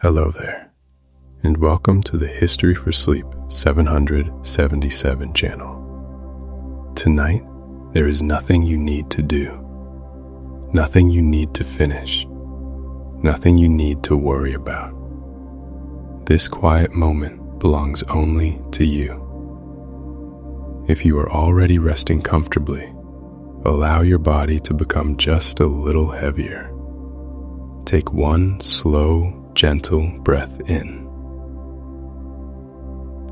Hello there, and welcome to the History for Sleep 777 channel. Tonight, there is nothing you need to do, nothing you need to finish, nothing you need to worry about. This quiet moment belongs only to you. If you are already resting comfortably, allow your body to become just a little heavier. Take one slow, gentle breath in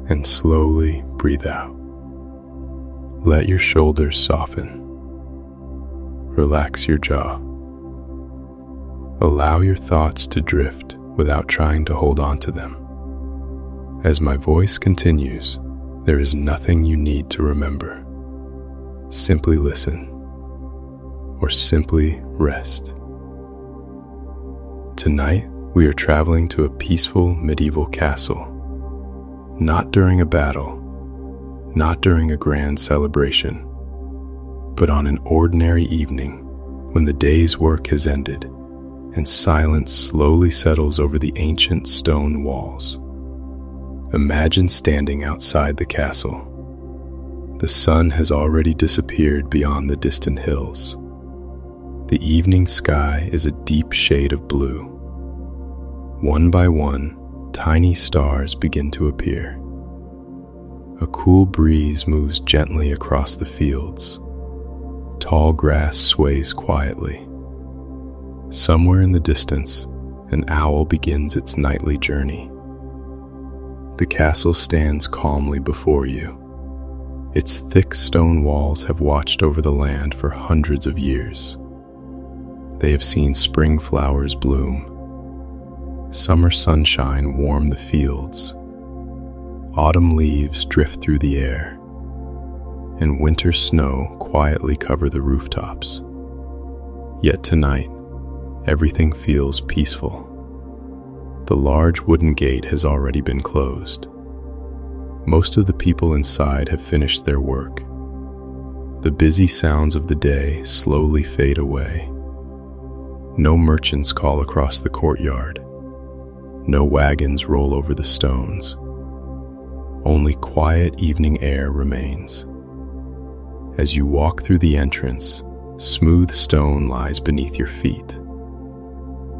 and slowly breathe out. Let your shoulders soften. Relax your jaw. Allow your thoughts to drift without trying to hold on to them. As my voice continues, there is nothing you need to remember. Simply listen or simply rest. Tonight, we are traveling to a peaceful medieval castle. Not during a battle, not during a grand celebration, but on an ordinary evening when the day's work has ended and silence slowly settles over the ancient stone walls. Imagine standing outside the castle. The sun has already disappeared beyond the distant hills. The evening sky is a deep shade of blue. One by one, tiny stars begin to appear. A cool breeze moves gently across the fields. Tall grass sways quietly. Somewhere in the distance, an owl begins its nightly journey. The castle stands calmly before you. Its thick stone walls have watched over the land for hundreds of years. They have seen spring flowers bloom, summer sunshine warm the fields, autumn leaves drift through the air, and winter snow quietly cover the rooftops. Yet tonight, everything feels peaceful. The large wooden gate has already been closed. Most of the people inside have finished their work. The busy sounds of the day slowly fade away. No merchants call across the courtyard. No wagons roll over the stones. Only quiet evening air remains. As you walk through the entrance, smooth stone lies beneath your feet.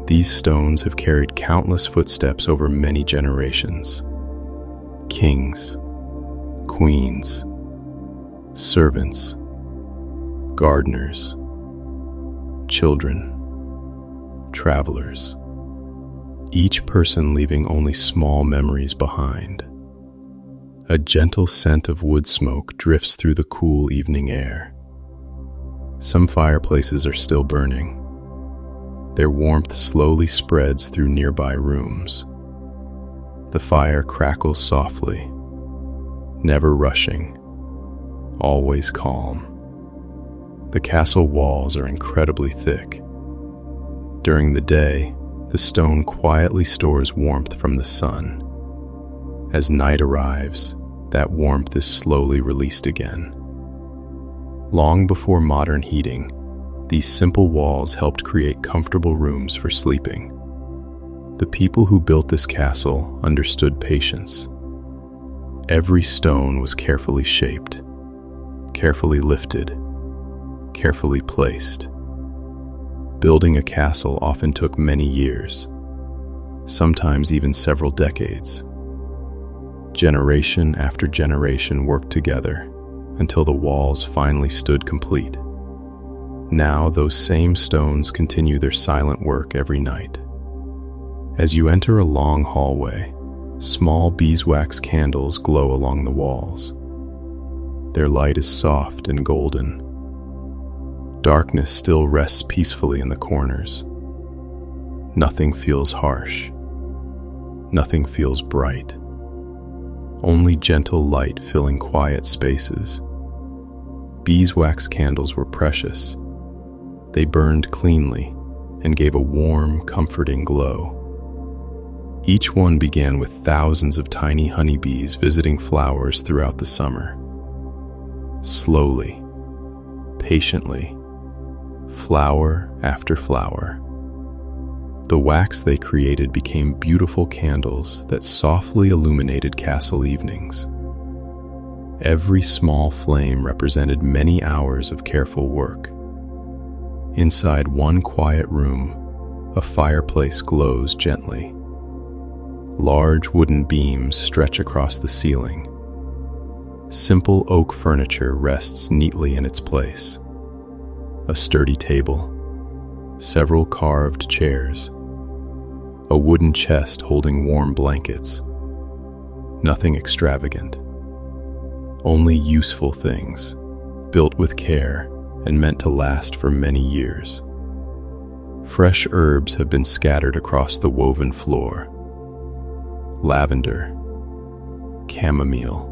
These stones have carried countless footsteps over many generations. Kings, queens, servants, gardeners, children, travelers. Each person leaving only small memories behind. A gentle scent of wood smoke drifts through the cool evening air. Some fireplaces are still burning. Their warmth slowly spreads through nearby rooms. The fire crackles softly, never rushing, always calm. The castle walls are incredibly thick. During the day, the stone quietly stores warmth from the sun. As night arrives, that warmth is slowly released again. Long before modern heating, these simple walls helped create comfortable rooms for sleeping. The people who built this castle understood patience. Every stone was carefully shaped, carefully lifted, carefully placed. Building a castle often took many years, sometimes even several decades. Generation after generation worked together until the walls finally stood complete. Now those same stones continue their silent work every night. As you enter a long hallway, small beeswax candles glow along the walls. Their light is soft and golden. Darkness still rests peacefully in the corners. Nothing feels harsh. Nothing feels bright. Only gentle light filling quiet spaces. Beeswax candles were precious. They burned cleanly and gave a warm, comforting glow. Each one began with thousands of tiny honeybees visiting flowers throughout the summer. Slowly, patiently, flower after flower, The wax they created became beautiful candles that softly illuminated castle evenings. Every small flame represented many hours of careful work. Inside one quiet room, a fireplace glows gently. Large wooden beams stretch across the ceiling. Simple oak furniture rests neatly in its place. A sturdy table, several carved chairs, a wooden chest holding warm blankets. Nothing extravagant, only useful things, built with care and meant to last for many years. Fresh herbs have been scattered across the woven floor. Lavender, chamomile,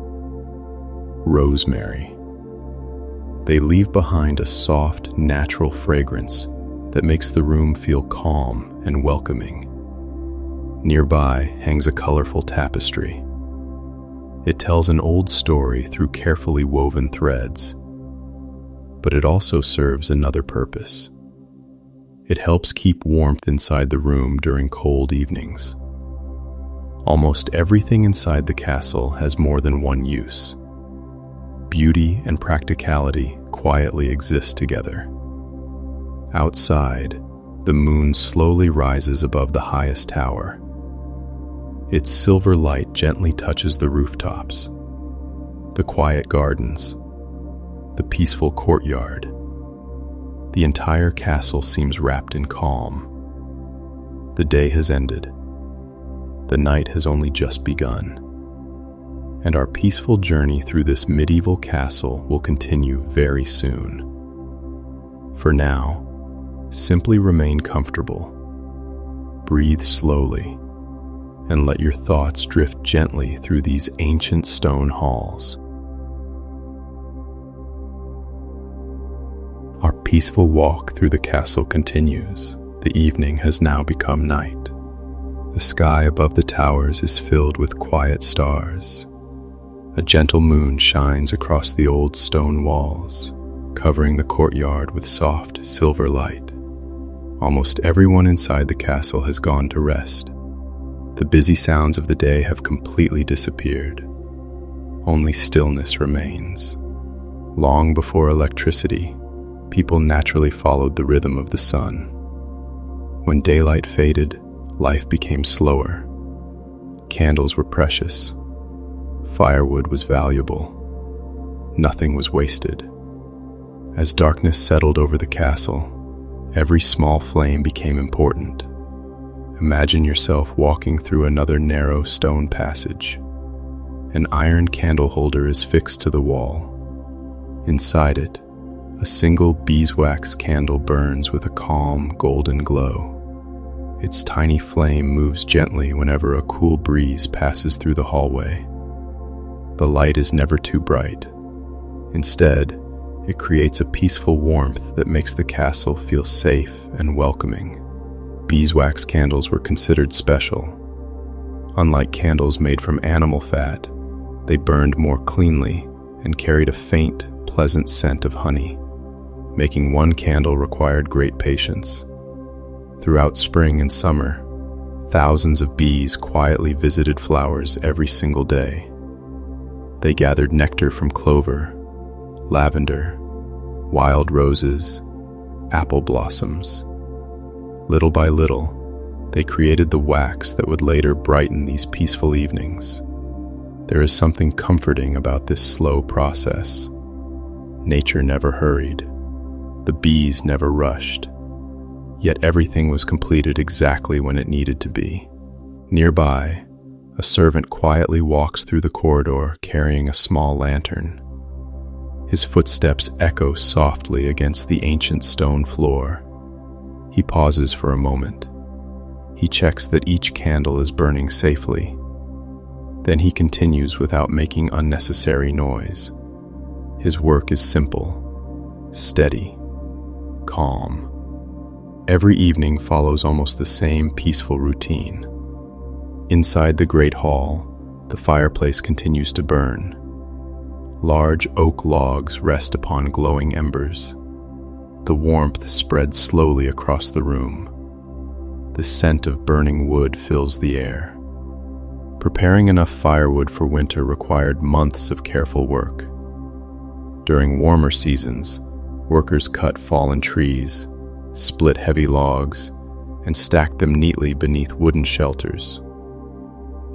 rosemary. They leave behind a soft, natural fragrance that makes the room feel calm and welcoming. Nearby hangs a colorful tapestry. It tells an old story through carefully woven threads, but it also serves another purpose. It helps keep warmth inside the room during cold evenings. Almost everything inside the castle has more than one use. Beauty and practicality quietly exist together. Outside, the moon slowly rises above the highest tower. Its silver light gently touches the rooftops, the quiet gardens, the peaceful courtyard. The entire castle seems wrapped in calm. The day has ended. The night has only just begun. And our peaceful journey through this medieval castle will continue very soon. For now, simply remain comfortable. Breathe slowly, and let your thoughts drift gently through these ancient stone halls. Our peaceful walk through the castle continues. The evening has now become night. The sky above the towers is filled with quiet stars. A gentle moon shines across the old stone walls, covering the courtyard with soft silver light. Almost everyone inside the castle has gone to rest. The busy sounds of the day have completely disappeared. Only stillness remains. Long before electricity, people naturally followed the rhythm of the sun. When daylight faded, life became slower. Candles were precious. Firewood was valuable. Nothing was wasted. As darkness settled over the castle, every small flame became important. Imagine yourself walking through another narrow stone passage. An iron candle holder is fixed to the wall. Inside it, a single beeswax candle burns with a calm, golden glow. Its tiny flame moves gently whenever a cool breeze passes through the hallway. The light is never too bright. Instead, it creates a peaceful warmth that makes the castle feel safe and welcoming. Beeswax candles were considered special. Unlike candles made from animal fat, they burned more cleanly and carried a faint, pleasant scent of honey. Making one candle required great patience. Throughout spring and summer, thousands of bees quietly visited flowers every single day. They gathered nectar from clover, lavender, wild roses, apple blossoms. Little by little, they created the wax that would later brighten these peaceful evenings. There is something comforting about this slow process. Nature never hurried. The bees never rushed. Yet everything was completed exactly when it needed to be. Nearby, a servant quietly walks through the corridor carrying a small lantern. His footsteps echo softly against the ancient stone floor. He pauses for a moment. He checks that each candle is burning safely. Then he continues without making unnecessary noise. His work is simple, steady, calm. Every evening follows almost the same peaceful routine. Inside the great hall, the fireplace continues to burn. Large oak logs rest upon glowing embers. The warmth spreads slowly across the room. The scent of burning wood fills the air. Preparing enough firewood for winter required months of careful work. During warmer seasons, workers cut fallen trees, split heavy logs, and stacked them neatly beneath wooden shelters.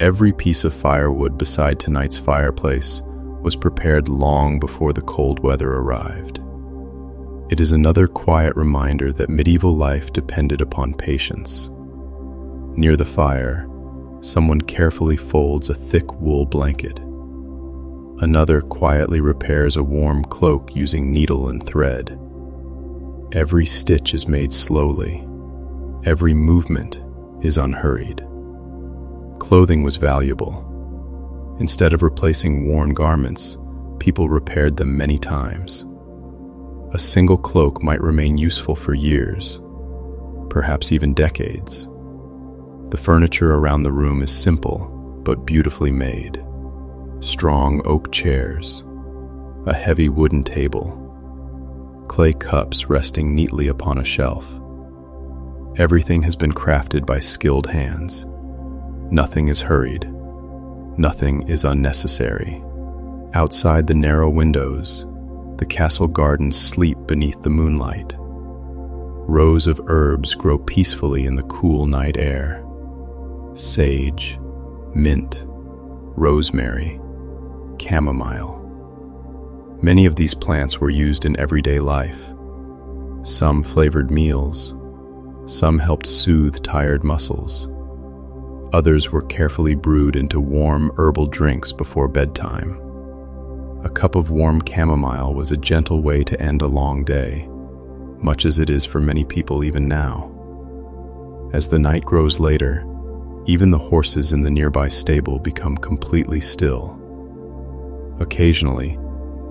Every piece of firewood beside tonight's fireplace was prepared long before the cold weather arrived. It is another quiet reminder that medieval life depended upon patience. Near the fire, someone carefully folds a thick wool blanket. Another quietly repairs a warm cloak using needle and thread. Every stitch is made slowly. Every movement is unhurried. Clothing was valuable. Instead of replacing worn garments, people repaired them many times. A single cloak might remain useful for years, perhaps even decades. The furniture around the room is simple, but beautifully made. Strong oak chairs, a heavy wooden table, clay cups resting neatly upon a shelf. Everything has been crafted by skilled hands. Nothing is hurried. Nothing is unnecessary. Outside the narrow windows, the castle gardens sleep beneath the moonlight. Rows of herbs grow peacefully in the cool night air. Sage, mint, rosemary, chamomile. Many of these plants were used in everyday life. Some flavored meals. Some helped soothe tired muscles. Others were carefully brewed into warm herbal drinks before bedtime. A cup of warm chamomile was a gentle way to end a long day, much as it is for many people even now. As the night grows later, even the horses in the nearby stable become completely still. Occasionally,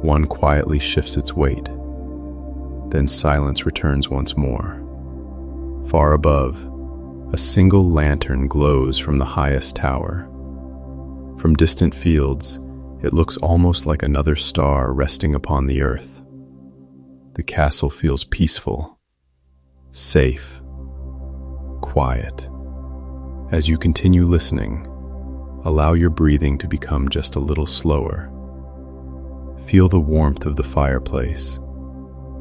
one quietly shifts its weight. Then silence returns once more. Far above, a single lantern glows from the highest tower. From distant fields, it looks almost like another star resting upon the earth. The castle feels peaceful, safe, quiet. As you continue listening, allow your breathing to become just a little slower. Feel the warmth of the fireplace,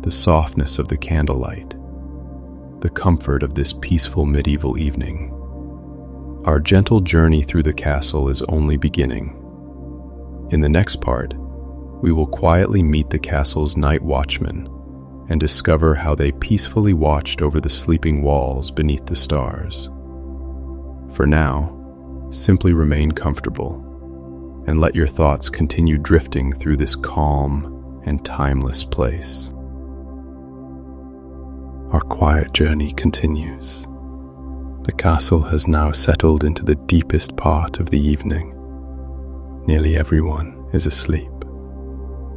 the softness of the candlelight, the comfort of this peaceful medieval evening. Our gentle journey through the castle is only beginning. In the next part, we will quietly meet the castle's night watchmen and discover how they peacefully watched over the sleeping walls beneath the stars. For now, simply remain comfortable and let your thoughts continue drifting through this calm and timeless place. Our quiet journey continues. The castle has now settled into the deepest part of the evening. Nearly everyone is asleep.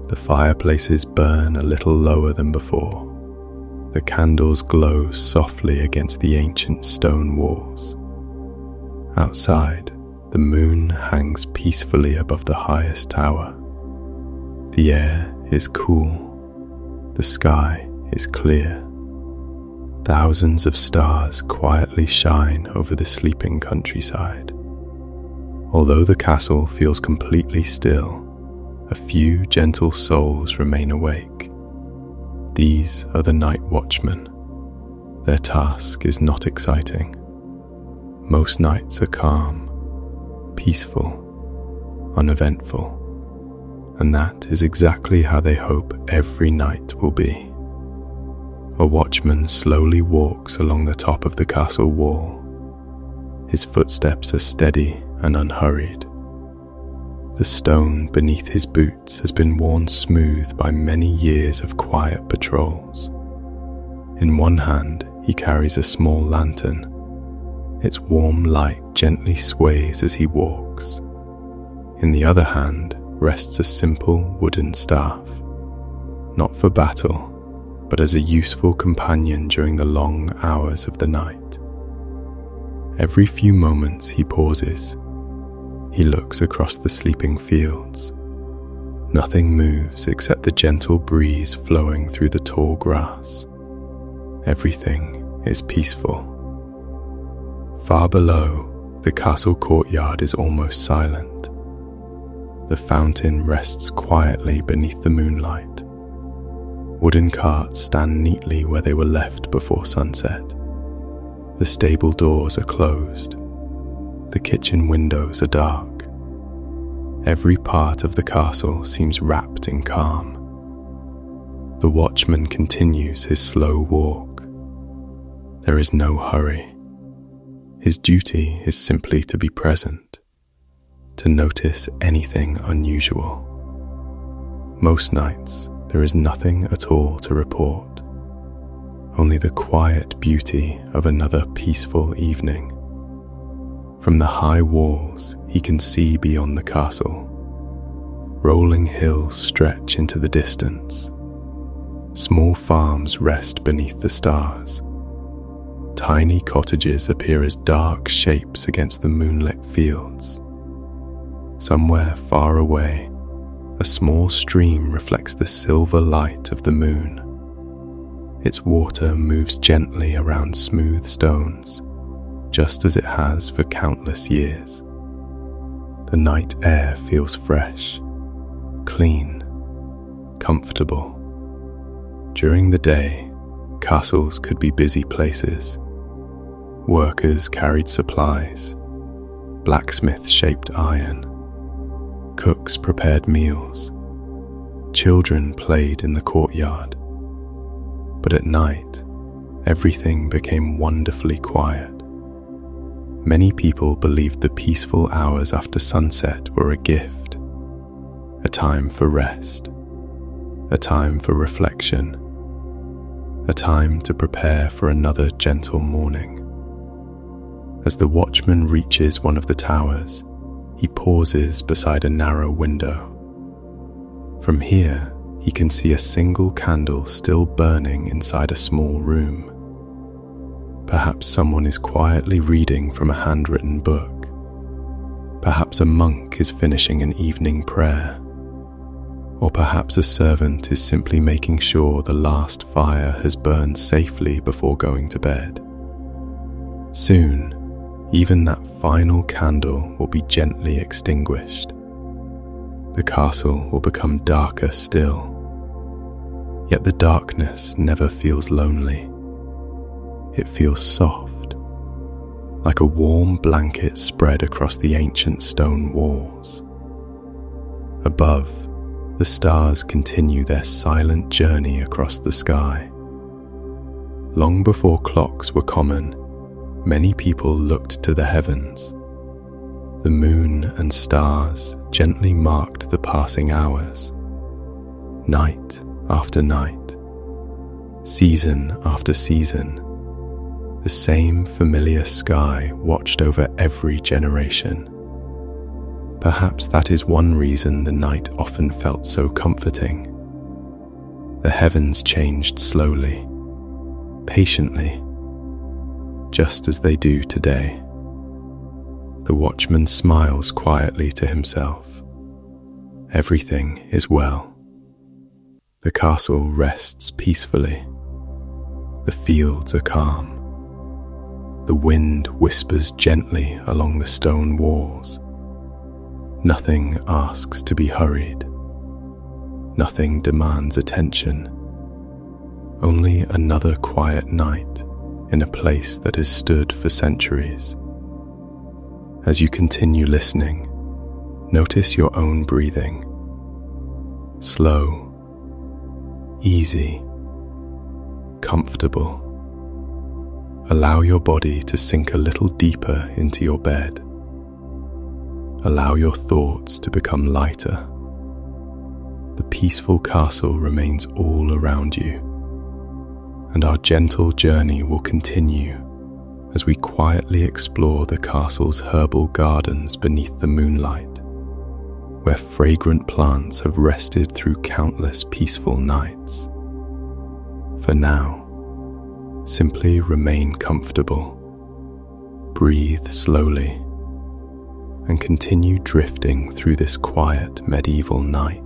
The fireplaces burn a little lower than before. The candles glow softly against the ancient stone walls. Outside, the moon hangs peacefully above the highest tower. The air is cool. The sky is clear. Thousands of stars quietly shine over the sleeping countryside. Although the castle feels completely still, a few gentle souls remain awake. These are the night watchmen. Their task is not exciting. Most nights are calm, peaceful, uneventful, and that is exactly how they hope every night will be. A watchman slowly walks along the top of the castle wall. His footsteps are steady and unhurried. The stone beneath his boots has been worn smooth by many years of quiet patrols. In one hand, he carries a small lantern. Its warm light gently sways as he walks. In the other hand rests a simple wooden staff, not for battle, but as a useful companion during the long hours of the night. Every few moments he pauses. He looks across the sleeping fields. Nothing moves except the gentle breeze flowing through the tall grass. Everything is peaceful. Far below, the castle courtyard is almost silent. The fountain rests quietly beneath the moonlight. Wooden carts stand neatly where they were left before sunset. The stable doors are closed. The kitchen windows are dark. Every part of the castle seems wrapped in calm. The watchman continues his slow walk. There is no hurry. His duty is simply to be present, to notice anything unusual. Most nights, there is nothing at all to report, only the quiet beauty of another peaceful evening. From the high walls, he can see beyond the castle. Rolling hills stretch into the distance. Small farms rest beneath the stars. Tiny cottages appear as dark shapes against the moonlit fields. Somewhere far away, a small stream reflects the silver light of the moon. Its water moves gently around smooth stones, just as it has for countless years. The night air feels fresh, clean, comfortable. During the day, castles could be busy places. Workers carried supplies, blacksmiths shaped iron, cooks prepared meals, children played in the courtyard. But at night, everything became wonderfully quiet. Many people believed the peaceful hours after sunset were a gift, a time for rest, a time for reflection, a time to prepare for another gentle morning. As the watchman reaches one of the towers, he pauses beside a narrow window. From here, he can see a single candle still burning inside a small room. Perhaps someone is quietly reading from a handwritten book. Perhaps a monk is finishing an evening prayer. Or perhaps a servant is simply making sure the last fire has burned safely before going to bed. Soon, even that final candle will be gently extinguished. The castle will become darker still. Yet the darkness never feels lonely. It feels soft, like a warm blanket spread across the ancient stone walls. Above, the stars continue their silent journey across the sky. Long before clocks were common, many people looked to the heavens. The moon and stars gently marked the passing hours. Night after night, season after season, the same familiar sky watched over every generation. Perhaps that is one reason the night often felt so comforting. The heavens changed slowly, patiently, just as they do today. The watchman smiles quietly to himself. Everything is well. The castle rests peacefully. The fields are calm. The wind whispers gently along the stone walls. Nothing asks to be hurried. Nothing demands attention. Only another quiet night in a place that has stood for centuries. As you continue listening, notice your own breathing. Slow, easy, comfortable. Allow your body to sink a little deeper into your bed. Allow your thoughts to become lighter. The peaceful castle remains all around you, and our gentle journey will continue as we quietly explore the castle's herbal gardens beneath the moonlight, where fragrant plants have rested through countless peaceful nights. For now, simply remain comfortable, breathe slowly, and continue drifting through this quiet medieval night.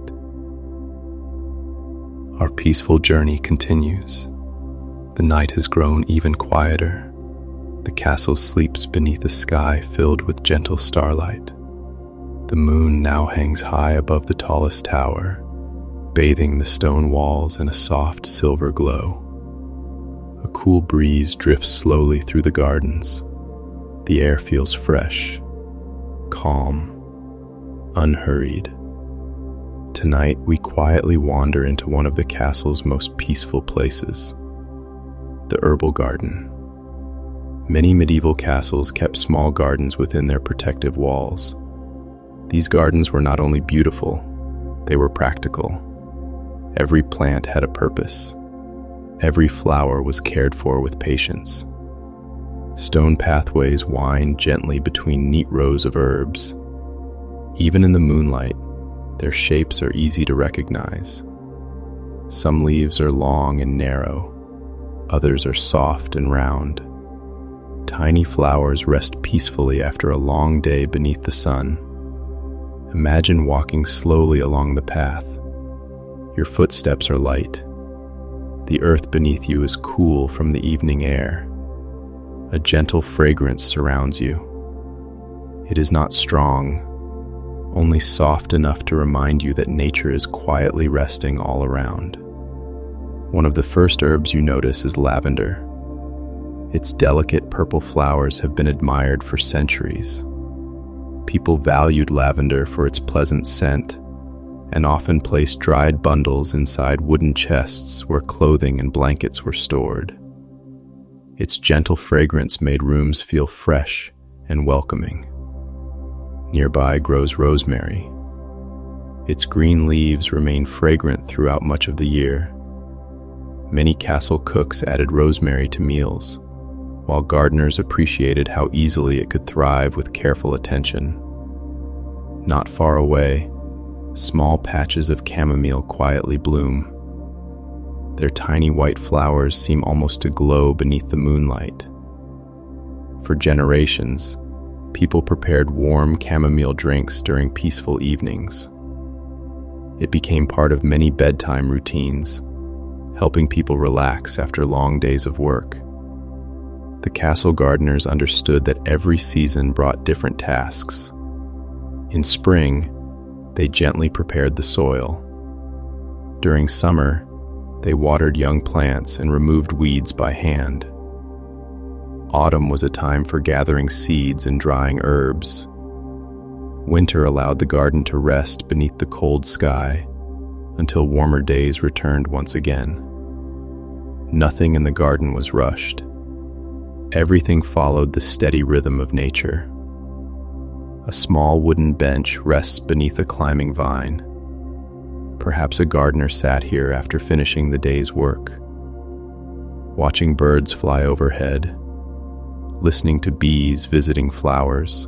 Our peaceful journey continues. The night has grown even quieter. The The castle sleeps beneath a sky filled with gentle starlight. The moon now hangs high above the tallest tower, bathing the stone walls in a soft silver glow. A cool breeze drifts slowly through the gardens. The air feels fresh, calm, unhurried. Tonight, we quietly wander into one of the castle's most peaceful places, the Herbal Garden. Many medieval castles kept small gardens within their protective walls. These gardens were not only beautiful, they were practical. Every plant had a purpose. Every flower was cared for with patience. Stone pathways wind gently between neat rows of herbs. Even in the moonlight, their shapes are easy to recognize. Some leaves are long and narrow, others are soft and round. Tiny flowers rest peacefully after a long day beneath the sun. Imagine walking slowly along the path. Your footsteps are light. The earth beneath you is cool from the evening air. A gentle fragrance surrounds you. It is not strong, only soft enough to remind you that nature is quietly resting all around. One of the first herbs you notice is lavender. Its delicate purple flowers have been admired for centuries. People valued lavender for its pleasant scent and often placed dried bundles inside wooden chests where clothing and blankets were stored. Its gentle fragrance made rooms feel fresh and welcoming. Nearby grows rosemary. Its green leaves remain fragrant throughout much of the year. Many castle cooks added rosemary to meals, while gardeners appreciated how easily it could thrive with careful attention. Not far away, small patches of chamomile quietly bloom. Their tiny white flowers seem almost to glow beneath the moonlight. For generations, people prepared warm chamomile drinks during peaceful evenings. It became part of many bedtime routines, helping people relax after long days of work. The castle gardeners understood that every season brought different tasks. In spring, they gently prepared the soil. During summer, they watered young plants and removed weeds by hand. Autumn was a time for gathering seeds and drying herbs. Winter allowed the garden to rest beneath the cold sky until warmer days returned once again. Nothing in the garden was rushed. Everything followed the steady rhythm of nature. A small wooden bench rests beneath a climbing vine. Perhaps a gardener sat here after finishing the day's work, watching birds fly overhead, listening to bees visiting flowers,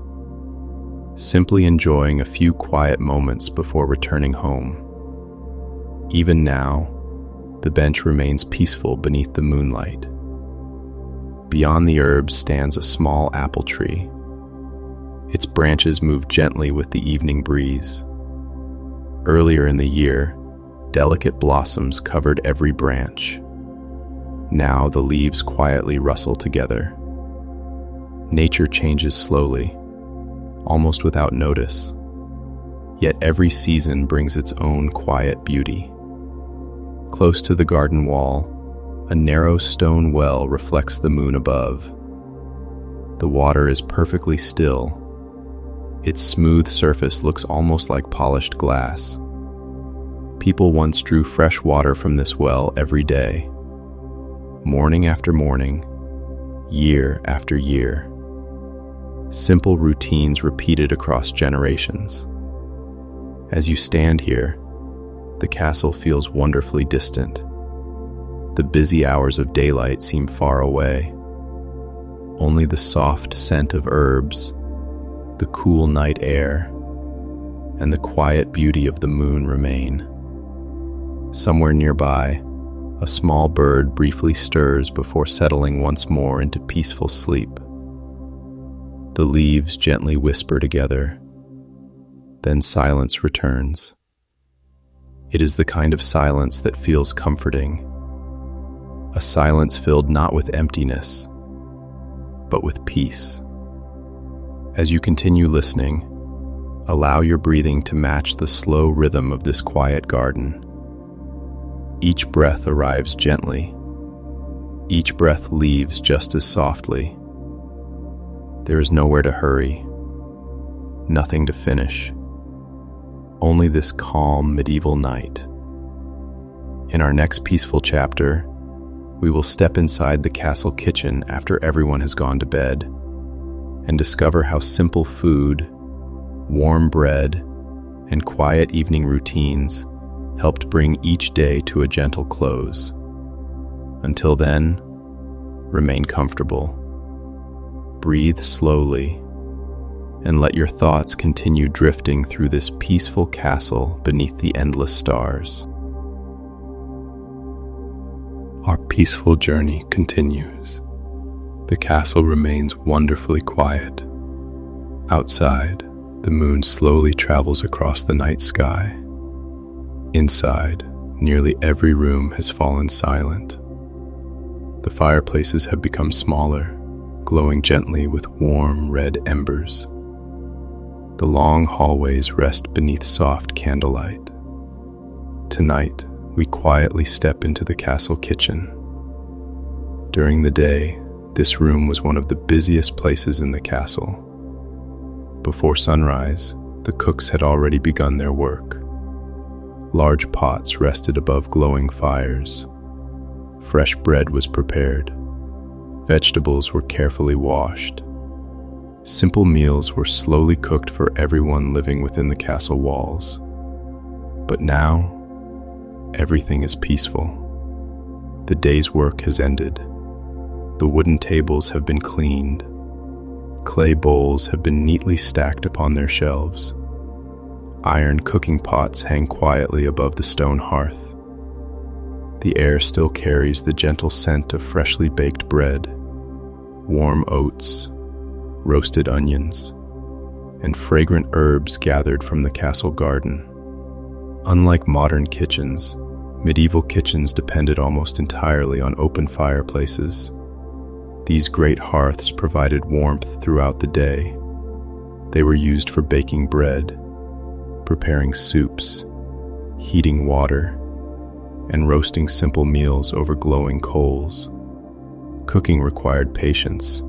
simply enjoying a few quiet moments before returning home. Even now, the bench remains peaceful beneath the moonlight. Beyond the herbs stands a small apple tree. Its branches move gently with the evening breeze. Earlier in the year, delicate blossoms covered every branch. Now the leaves quietly rustle together. Nature changes slowly, almost without notice. Yet every season brings its own quiet beauty. Close to the garden wall, a narrow stone well reflects the moon above. The water is perfectly still. Its smooth surface looks almost like polished glass. People once drew fresh water from this well every day, morning after morning, year after year. Simple routines repeated across generations. As you stand here, the castle feels wonderfully distant. The busy hours of daylight seem far away. Only the soft scent of herbs, the cool night air, and the quiet beauty of the moon remain. Somewhere nearby, a small bird briefly stirs before settling once more into peaceful sleep. The leaves gently whisper together, then silence returns. It is the kind of silence that feels comforting, a silence filled not with emptiness, but with peace. As you continue listening, allow your breathing to match the slow rhythm of this quiet garden. Each breath arrives gently. Each breath leaves just as softly. There is nowhere to hurry, nothing to finish, only this calm medieval night. In our next peaceful chapter, we will step inside the castle kitchen after everyone has gone to bed and discover how simple food, warm bread, and quiet evening routines helped bring each day to a gentle close. Until then, remain comfortable, breathe slowly, and let your thoughts continue drifting through this peaceful castle beneath the endless stars. Our peaceful journey continues. The castle remains wonderfully quiet. Outside, the moon slowly travels across the night sky. Inside, nearly every room has fallen silent. The fireplaces have become smaller, glowing gently with warm red embers. The long hallways rest beneath soft candlelight. Tonight, we quietly step into the castle kitchen. During the day, this room was one of the busiest places in the castle. Before sunrise, the cooks had already begun their work. Large pots rested above glowing fires. Fresh bread was prepared. Vegetables were carefully washed. Simple meals were slowly cooked for everyone living within the castle walls. But now, everything is peaceful. The day's work has ended. The wooden tables have been cleaned. Clay bowls have been neatly stacked upon their shelves. Iron cooking pots hang quietly above the stone hearth. The air still carries the gentle scent of freshly baked bread, warm oats, roasted onions, and fragrant herbs gathered from the castle garden. Unlike modern kitchens, medieval kitchens depended almost entirely on open fireplaces. These great hearths provided warmth throughout the day. They were used for baking bread, preparing soups, heating water, and roasting simple meals over glowing coals. Cooking required patience.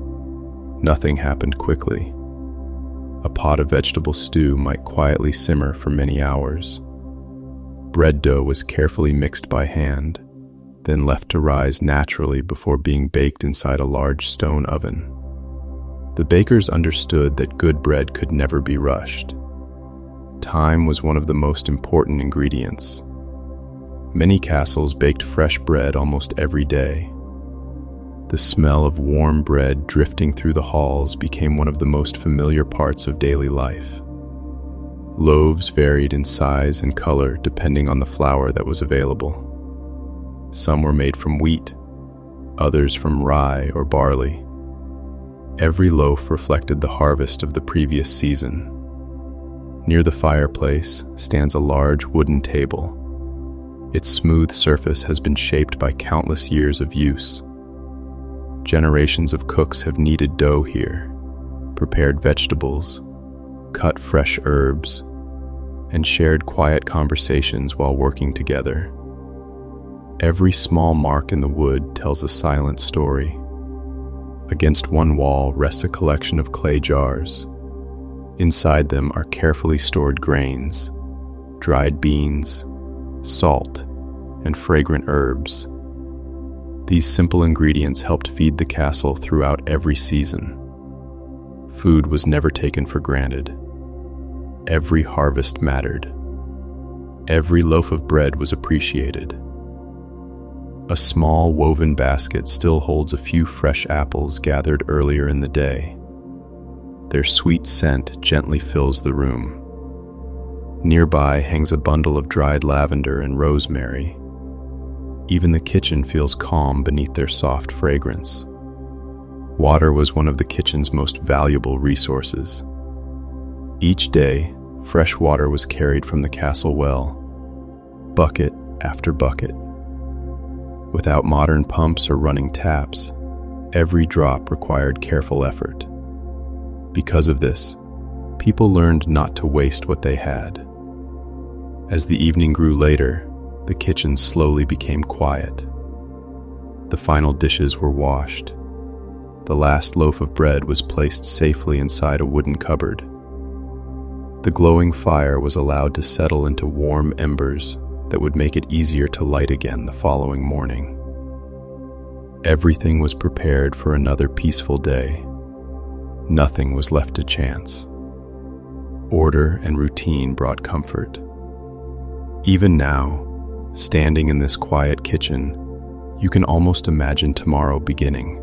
Nothing happened quickly. A pot of vegetable stew might quietly simmer for many hours. Bread dough was carefully mixed by hand, then left to rise naturally before being baked inside a large stone oven. The bakers understood that good bread could never be rushed. Time was one of the most important ingredients. Many castles baked fresh bread almost every day. The smell of warm bread drifting through the halls became one of the most familiar parts of daily life. Loaves varied in size and color depending on the flour that was available. Some were made from wheat, others from rye or barley. Every loaf reflected the harvest of the previous season. Near the fireplace stands a large wooden table. Its smooth surface has been shaped by countless years of use. Generations of cooks have kneaded dough here, prepared vegetables, cut fresh herbs, and shared quiet conversations while working together. Every small mark in the wood tells a silent story. Against one wall rests a collection of clay jars. Inside them are carefully stored grains, dried beans, salt, and fragrant herbs. These simple ingredients helped feed the castle throughout every season. Food was never taken for granted. Every harvest mattered. Every loaf of bread was appreciated. A small woven basket still holds a few fresh apples gathered earlier in the day. Their sweet scent gently fills the room. Nearby hangs a bundle of dried lavender and rosemary. Even the kitchen feels calm beneath their soft fragrance. Water was one of the kitchen's most valuable resources. Each day, fresh water was carried from the castle well, bucket after bucket. Without modern pumps or running taps, Every drop required careful effort. Because of this, people learned not to waste what they had. As the evening grew later, the kitchen slowly became quiet. The final dishes were washed. The last loaf of bread was placed safely inside a wooden cupboard. The glowing fire was allowed to settle into warm embers that would make it easier to light again the following morning. Everything was prepared for another peaceful day. Nothing was left to chance. Order and routine brought comfort. Even now, standing in this quiet kitchen, you can almost imagine tomorrow beginning.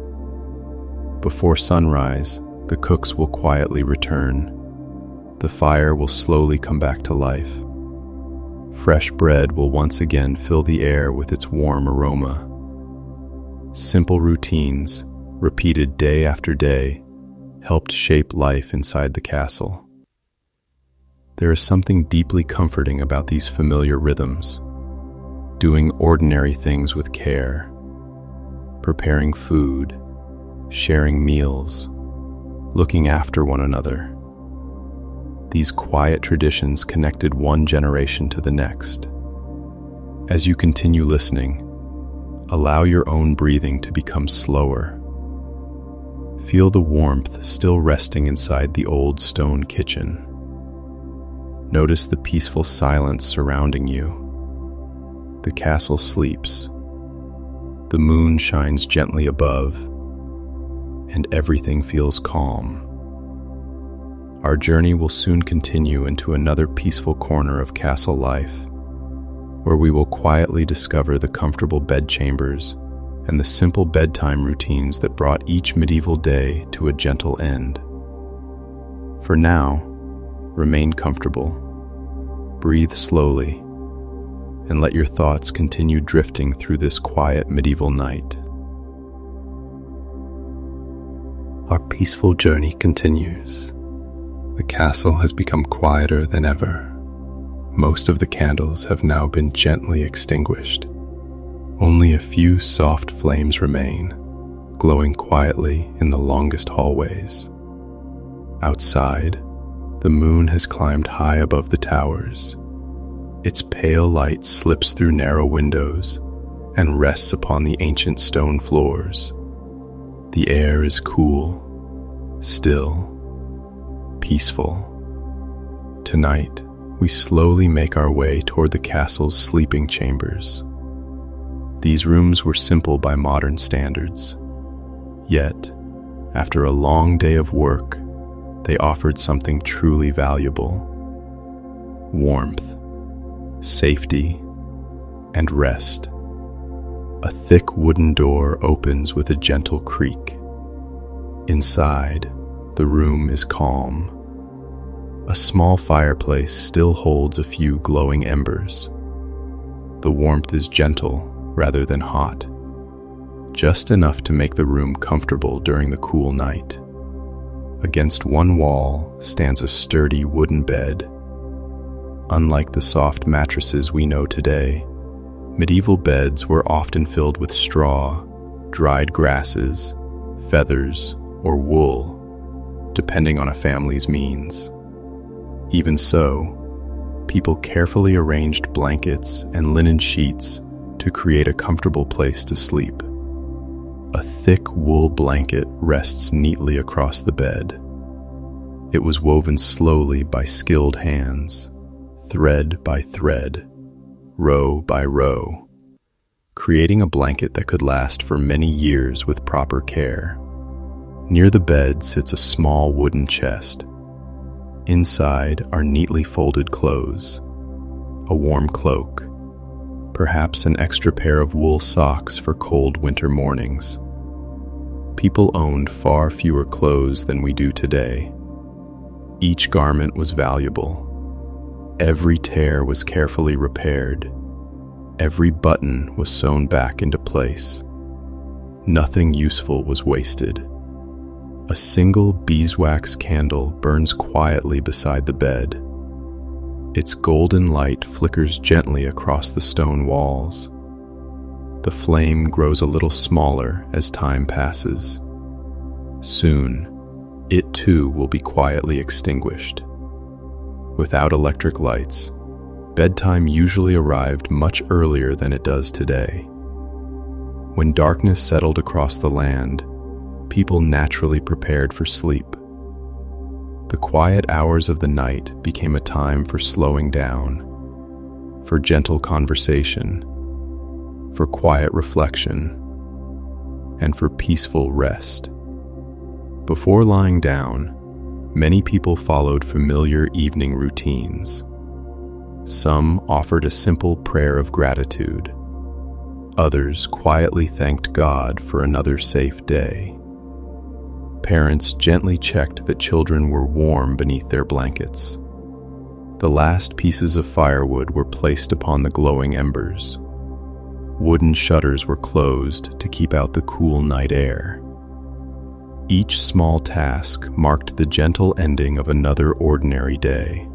Before sunrise, the cooks will quietly return. The fire will slowly come back to life. Fresh bread will once again fill the air with its warm aroma. Simple routines, repeated day after day, helped shape life inside the castle. There is something deeply comforting about these familiar rhythms. Doing ordinary things with care, preparing food, sharing meals, looking after one another. These quiet traditions connected one generation to the next. As you continue listening, allow your own breathing to become slower. Feel the warmth still resting inside the old stone kitchen. Notice the peaceful silence surrounding you. The castle sleeps. The moon shines gently above, and everything feels calm. Our journey will soon continue into another peaceful corner of castle life, where we will quietly discover the comfortable bedchambers and the simple bedtime routines that brought each medieval day to a gentle end. For now, remain comfortable, breathe slowly, and let your thoughts continue drifting through this quiet medieval night. Our peaceful journey continues. The castle has become quieter than ever. Most of the candles have now been gently extinguished. Only a few soft flames remain, glowing quietly in the longest hallways. Outside, the moon has climbed high above the towers. Its pale light slips through narrow windows and rests upon the ancient stone floors. The air is cool, still, peaceful. Tonight, we slowly make our way toward the castle's sleeping chambers. These rooms were simple by modern standards. Yet, after a long day of work, they offered something truly valuable: warmth, safety, and rest. A thick wooden door opens with a gentle creak. Inside, the room is calm. A small fireplace still holds a few glowing embers. The warmth is gentle rather than hot, just enough to make the room comfortable during the cool night. Against one wall stands a sturdy wooden bed. Unlike the soft mattresses we know today, medieval beds were often filled with straw, dried grasses, feathers, or wool, depending on a family's means. Even so, people carefully arranged blankets and linen sheets to create a comfortable place to sleep. A thick wool blanket rests neatly across the bed. It was woven slowly by skilled hands, thread by thread, row by row, creating a blanket that could last for many years with proper care. Near the bed sits a small wooden chest. Inside are neatly folded clothes, a warm cloak, perhaps an extra pair of wool socks for cold winter mornings. People owned far fewer clothes than we do today. Each garment was valuable. Every tear was carefully repaired. Every button was sewn back into place. Nothing useful was wasted. A single beeswax candle burns quietly beside the bed. Its golden light flickers gently across the stone walls. The flame grows a little smaller as time passes. Soon, it too will be quietly extinguished. Without electric lights, bedtime usually arrived much earlier than it does today. When darkness settled across the land, people naturally prepared for sleep. The quiet hours of the night became a time for slowing down, for gentle conversation, for quiet reflection, and for peaceful rest. Before lying down, many people followed familiar evening routines. Some offered a simple prayer of gratitude. Others quietly thanked God for another safe day. Parents gently checked that children were warm beneath their blankets. The last pieces of firewood were placed upon the glowing embers. Wooden shutters were closed to keep out the cool night air. Each small task marked the gentle ending of another ordinary day.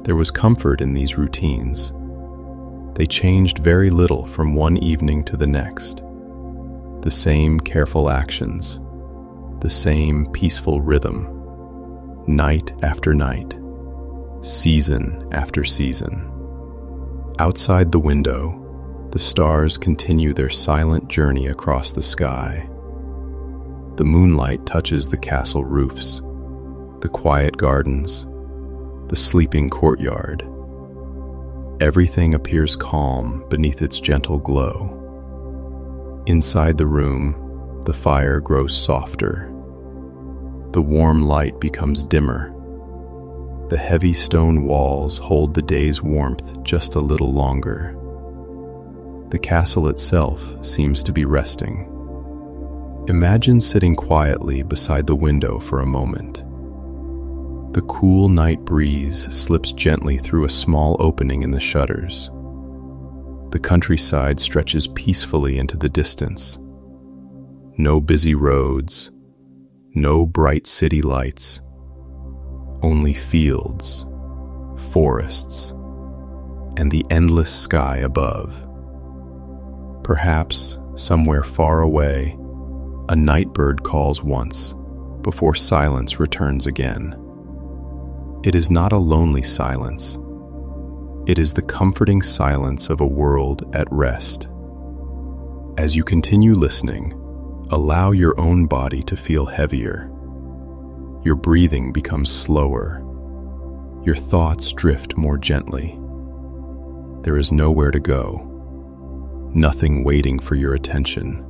There was comfort in these routines. They changed very little from one evening to the next. The same careful actions, the same peaceful rhythm, night after night, season after season. Outside the window, the stars continue their silent journey across the sky. The moonlight touches the castle roofs, the quiet gardens, the sleeping courtyard. Everything appears calm beneath its gentle glow. Inside the room, the fire grows softer. The warm light becomes dimmer. The heavy stone walls hold the day's warmth just a little longer. The castle itself seems to be resting. Imagine sitting quietly beside the window for a moment. The cool night breeze slips gently through a small opening in the shutters. The countryside stretches peacefully into the distance. No busy roads, no bright city lights, only fields, forests, and the endless sky above. Perhaps, somewhere far away, a night bird calls once, before silence returns again. It is not a lonely silence. It is the comforting silence of a world at rest. As you continue listening, allow your own body to feel heavier. Your breathing becomes slower. Your thoughts drift more gently. There is nowhere to go. Nothing waiting for your attention.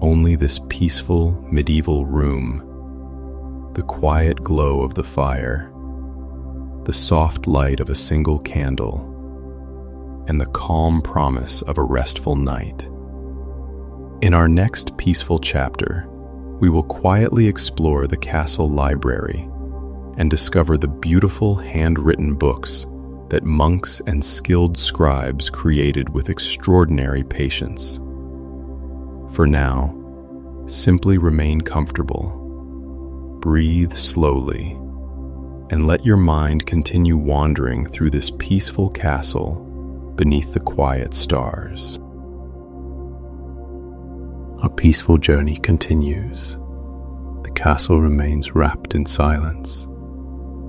Only this peaceful medieval room, the quiet glow of the fire, the soft light of a single candle, and the calm promise of a restful night. In our next peaceful chapter, we will quietly explore the castle library and discover the beautiful handwritten books that monks and skilled scribes created with extraordinary patience. For now, simply remain comfortable, breathe slowly, and let your mind continue wandering through this peaceful castle beneath the quiet stars. Our peaceful journey continues. The castle remains wrapped in silence.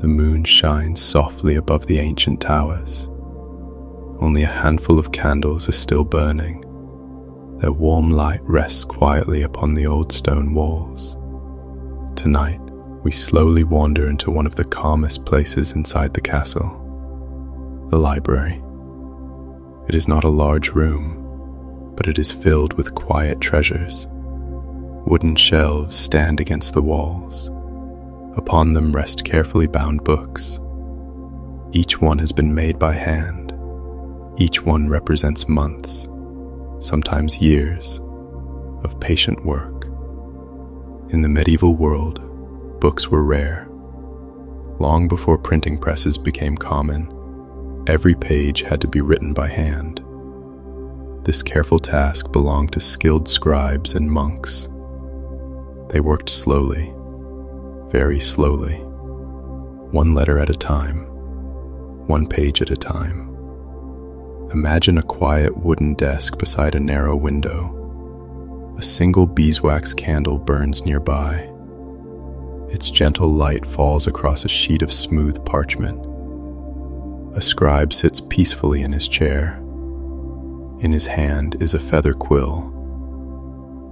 The moon shines softly above the ancient towers. Only a handful of candles are still burning. Their warm light rests quietly upon the old stone walls. Tonight, we slowly wander into one of the calmest places inside the castle, the library. It is not a large room, but it is filled with quiet treasures. Wooden shelves stand against the walls. Upon them rest carefully bound books. Each one has been made by hand. Each one represents months, sometimes years, of patient work. In the medieval world, books were rare. Long before printing presses became common, every page had to be written by hand. This careful task belonged to skilled scribes and monks. They worked slowly, very slowly, one letter at a time, one page at a time, Imagine a quiet wooden desk beside a narrow window. A single beeswax candle burns nearby. Its gentle light falls across a sheet of smooth parchment. A scribe sits peacefully in his chair. In his hand is a feather quill.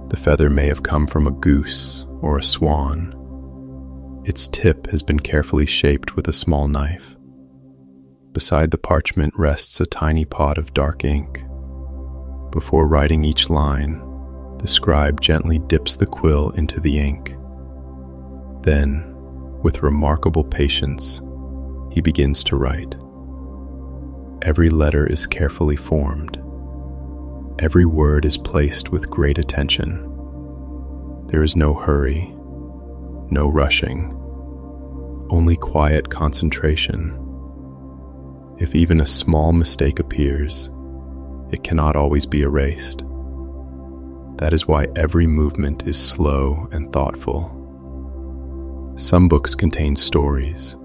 The feather may have come from a goose or a swan. Its tip has been carefully shaped with a small knife. Beside the parchment rests a tiny pot of dark ink. Before writing each line, the scribe gently dips the quill into the ink. Then, with remarkable patience, he begins to write. Every letter is carefully formed. Every word is placed with great attention. There is no hurry, no rushing, only quiet concentration. If even a small mistake appears, it cannot always be erased. That is why every movement is slow and thoughtful. Some books contain stories.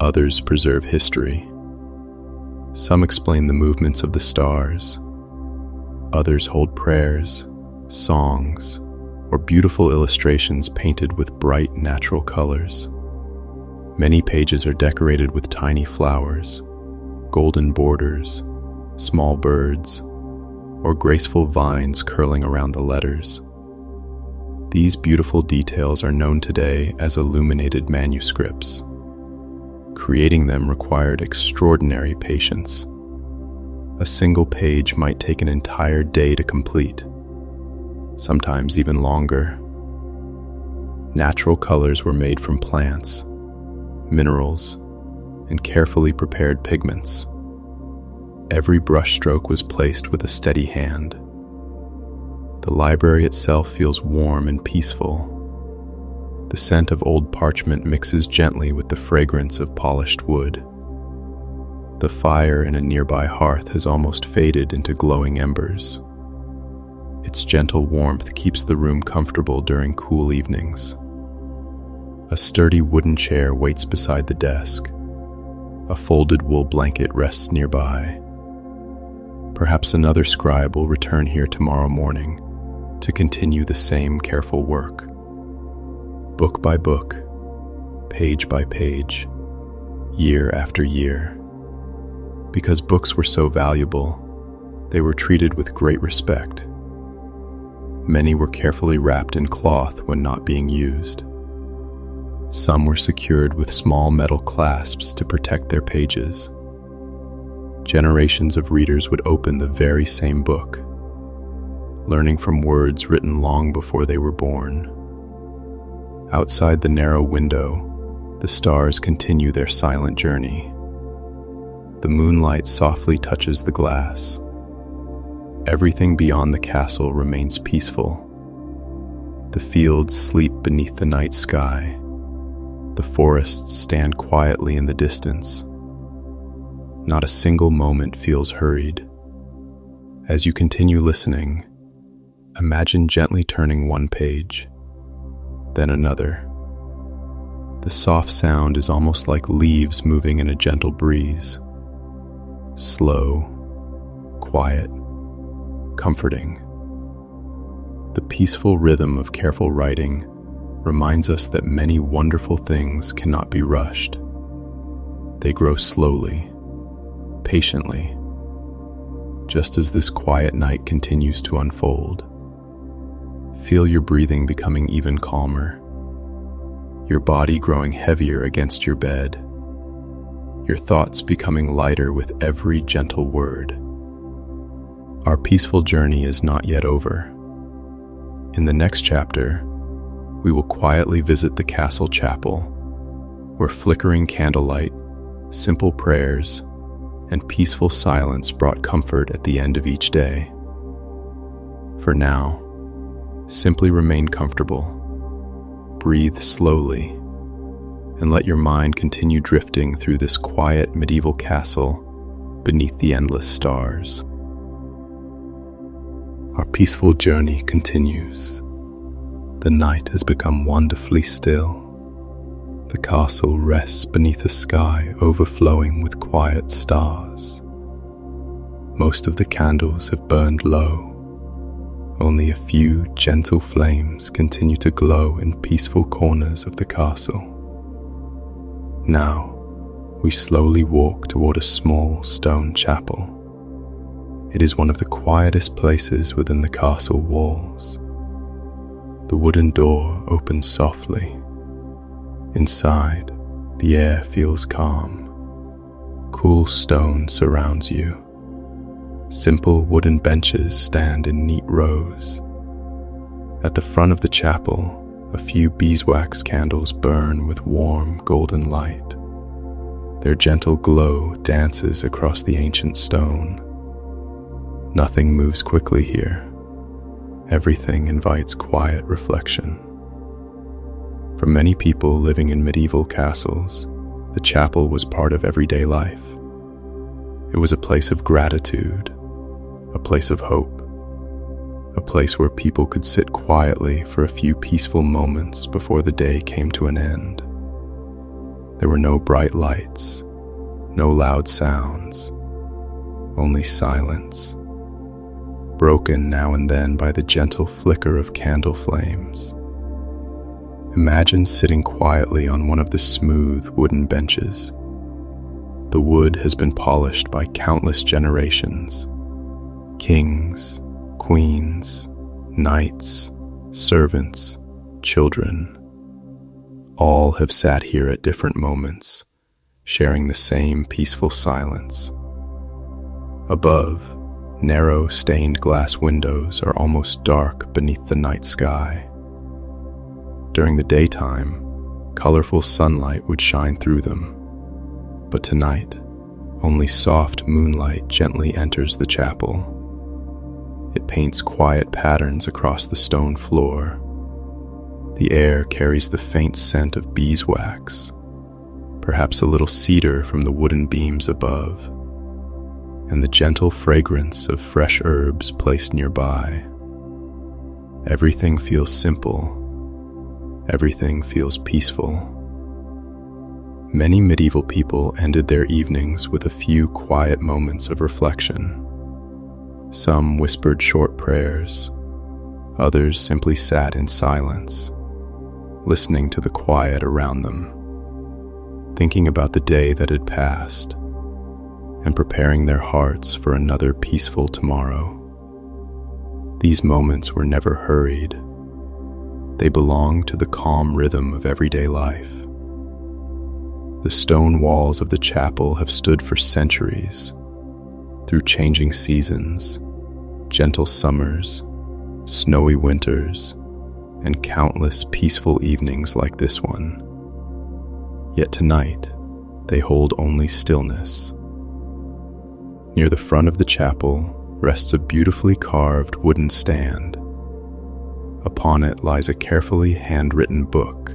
Others preserve history. Some explain the movements of the stars. Others hold prayers, songs, or beautiful illustrations painted with bright natural colors. Many pages are decorated with tiny flowers, golden borders, small birds, or graceful vines curling around the letters. These beautiful details are known today as illuminated manuscripts. Creating them required extraordinary patience. A single page might take an entire day to complete, sometimes even longer. Natural colors were made from plants, minerals, and carefully prepared pigments. Every brushstroke was placed with a steady hand. The library itself feels warm and peaceful. The scent of old parchment mixes gently with the fragrance of polished wood. The fire in a nearby hearth has almost faded into glowing embers. Its gentle warmth keeps the room comfortable during cool evenings. A sturdy wooden chair waits beside the desk. A folded wool blanket rests nearby. Perhaps another scribe will return here tomorrow morning to continue the same careful work. Book by book, page by page, year after year. Because books were so valuable, they were treated with great respect. Many were carefully wrapped in cloth when not being used. Some were secured with small metal clasps to protect their pages. Generations of readers would open the very same book, learning from words written long before they were born. Outside the narrow window, the stars continue their silent journey. The moonlight softly touches the glass. Everything beyond the castle remains peaceful. The fields sleep beneath the night sky. The forests stand quietly in the distance. Not a single moment feels hurried. As you continue listening, imagine gently turning one page, then another. The soft sound is almost like leaves moving in a gentle breeze. Slow, quiet, comforting. The peaceful rhythm of careful writing reminds us that many wonderful things cannot be rushed. They grow slowly, patiently, just as this quiet night continues to unfold. Feel your breathing becoming even calmer, your body growing heavier against your bed, your thoughts becoming lighter with every gentle word. Our peaceful journey is not yet over. In the next chapter, we will quietly visit the castle chapel, where flickering candlelight, simple prayers, and peaceful silence brought comfort at the end of each day. For now, simply remain comfortable, breathe slowly, and let your mind continue drifting through this quiet medieval castle beneath the endless stars. Our peaceful journey continues. The night has become wonderfully still. The castle rests beneath a sky overflowing with quiet stars. Most of the candles have burned low. Only a few gentle flames continue to glow in peaceful corners of the castle. Now, we slowly walk toward a small stone chapel. It is one of the quietest places within the castle walls. The wooden door opens softly. Inside, the air feels calm. Cool stone surrounds you. Simple wooden benches stand in neat rows. At the front of the chapel, a few beeswax candles burn with warm golden light. Their gentle glow dances across the ancient stone. Nothing moves quickly here. Everything invites quiet reflection. For many people living in medieval castles, the chapel was part of everyday life. It was a place of gratitude, a place of hope, a place where people could sit quietly for a few peaceful moments before the day came to an end. There were no bright lights, no loud sounds, only silence, broken now and then by the gentle flicker of candle flames. Imagine sitting quietly on one of the smooth wooden benches. The wood has been polished by countless generations. Kings, queens, knights, servants, children, all have sat here at different moments, sharing the same peaceful silence. Above, narrow stained glass windows are almost dark beneath the night sky. During the daytime, colorful sunlight would shine through them, but tonight, only soft moonlight gently enters the chapel. It paints quiet patterns across the stone floor. The air carries the faint scent of beeswax, perhaps a little cedar from the wooden beams above, and the gentle fragrance of fresh herbs placed nearby. Everything feels simple. Everything feels peaceful. Many medieval people ended their evenings with a few quiet moments of reflection. Some whispered short prayers. Others simply sat in silence, listening to the quiet around them, thinking about the day that had passed, and preparing their hearts for another peaceful tomorrow. These moments were never hurried. They belonged to the calm rhythm of everyday life. The stone walls of the chapel have stood for centuries, through changing seasons, gentle summers, snowy winters, and countless peaceful evenings like this one. Yet tonight, they hold only stillness. Near the front of the chapel rests a beautifully carved wooden stand. Upon it lies a carefully handwritten book.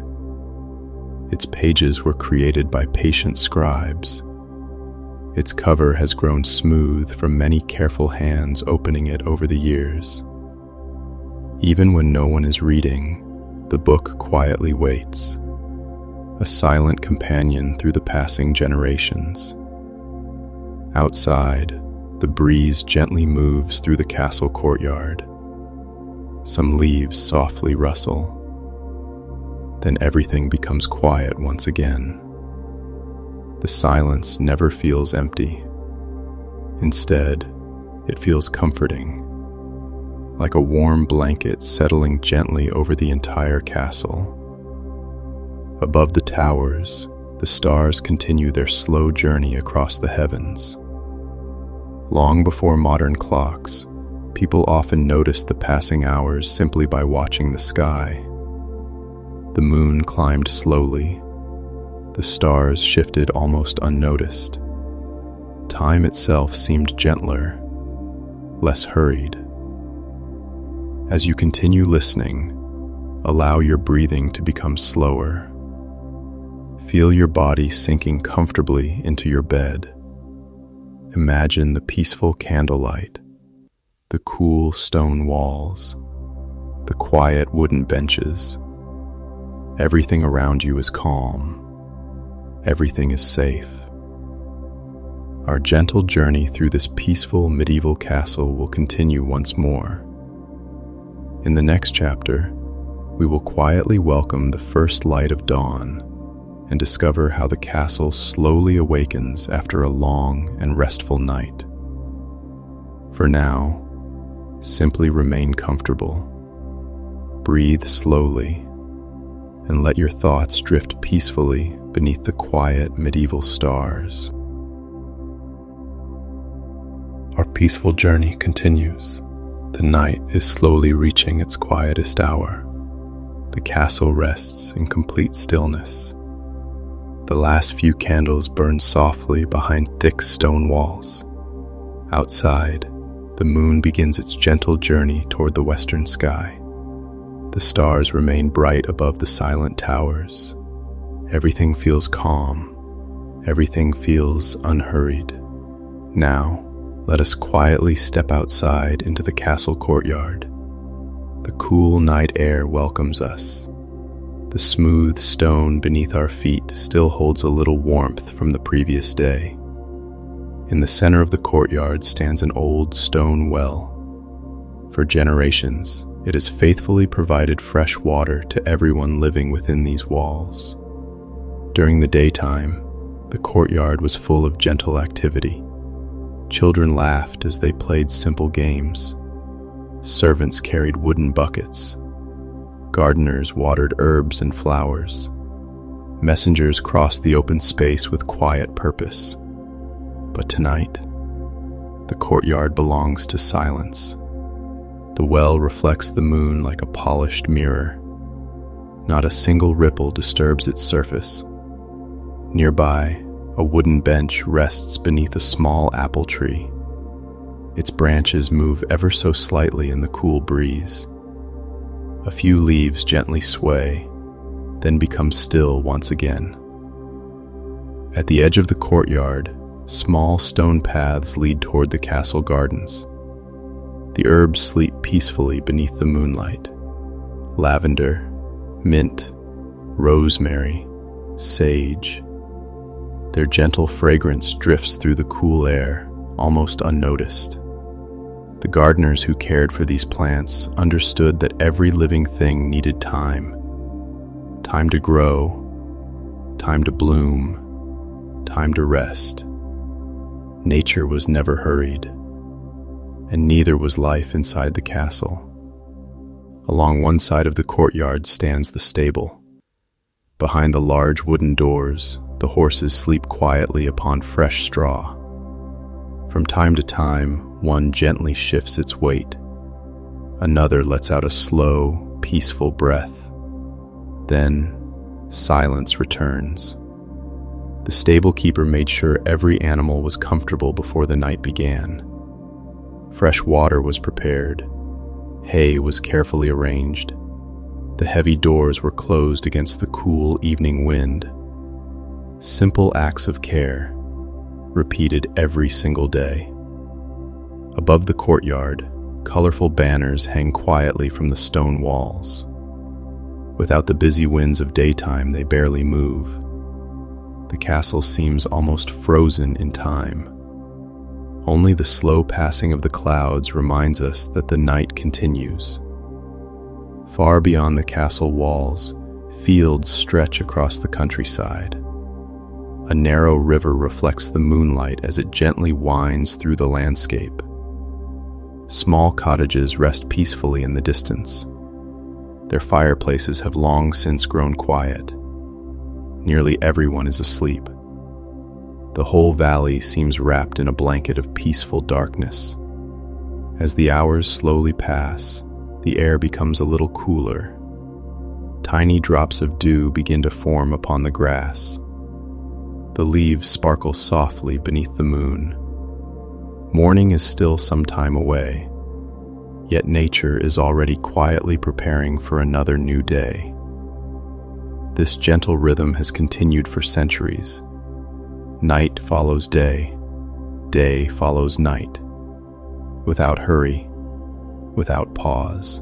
Its pages were created by patient scribes. Its cover has grown smooth from many careful hands opening it over the years. Even when no one is reading, the book quietly waits, a silent companion through the passing generations. Outside, the breeze gently moves through the castle courtyard. Some leaves softly rustle. Then everything becomes quiet once again. The silence never feels empty. Instead, it feels comforting, like a warm blanket settling gently over the entire castle. Above the towers, the stars continue their slow journey across the heavens. Long before modern clocks, people often noticed the passing hours simply by watching the sky. The moon climbed slowly. The stars shifted almost unnoticed. Time itself seemed gentler, less hurried. As you continue listening, allow your breathing to become slower. Feel your body sinking comfortably into your bed. Imagine the peaceful candlelight, the cool stone walls, the quiet wooden benches. Everything around you is calm. Everything is safe. our gentle journey through this peaceful medieval castle will continue once more. In the next chapter, we will quietly welcome the first light of dawn and discover how the castle slowly awakens after a long and restful night. For now, simply remain comfortable, breathe slowly, and let your thoughts drift peacefully beneath the quiet medieval stars. Our peaceful journey continues. The night is slowly reaching its quietest hour. The castle rests in complete stillness. The last few candles burn softly behind thick stone walls. Outside, the moon begins its gentle journey toward the western sky. The stars remain bright above the silent towers. Everything feels calm. Everything feels unhurried. Now, let us quietly step outside into the castle courtyard. The cool night air welcomes us. The smooth stone beneath our feet still holds a little warmth from the previous day. In the center of the courtyard stands an old stone well. For generations, it has faithfully provided fresh water to everyone living within these walls. During the daytime, the courtyard was full of gentle activity. Children laughed as they played simple games. Servants carried wooden buckets. Gardeners watered herbs and flowers. Messengers crossed the open space with quiet purpose. But tonight, the courtyard belongs to silence. The well reflects the moon like a polished mirror. Not a single ripple disturbs its surface. Nearby, a wooden bench rests beneath a small apple tree. Its branches move ever so slightly in the cool breeze. A few leaves gently sway, then become still once again. At the edge of the courtyard, small stone paths lead toward the castle gardens. The herbs sleep peacefully beneath the moonlight. Lavender, mint, rosemary, sage. Their gentle fragrance drifts through the cool air, almost unnoticed. The gardeners who cared for these plants understood that every living thing needed time. Time to grow, time to bloom, time to rest. Nature was never hurried, and neither was life inside the castle. Along one side of the courtyard stands the stable. Behind the large wooden doors, the horses sleep quietly upon fresh straw. From time to time, one gently shifts its weight. Another lets out a slow, peaceful breath. Then, silence returns. The stable keeper made sure every animal was comfortable before the night began. Fresh water was prepared. Hay was carefully arranged. The heavy doors were closed against the cool evening wind. Simple acts of care, repeated every single day. Above the courtyard, colorful banners hang quietly from the stone walls. Without the busy winds of daytime, they barely move. The castle seems almost frozen in time. Only the slow passing of the clouds reminds us that the night continues. Far beyond the castle walls, fields stretch across the countryside. A narrow river reflects the moonlight as it gently winds through the landscape. Small cottages rest peacefully in the distance. Their fireplaces have long since grown quiet. Nearly everyone is asleep. The whole valley seems wrapped in a blanket of peaceful darkness. As the hours slowly pass, the air becomes a little cooler. Tiny drops of dew begin to form upon the grass. The leaves sparkle softly beneath the moon. Morning is still some time away, yet nature is already quietly preparing for another new day. This gentle rhythm has continued for centuries. Night follows day, day follows night, without hurry, without pause.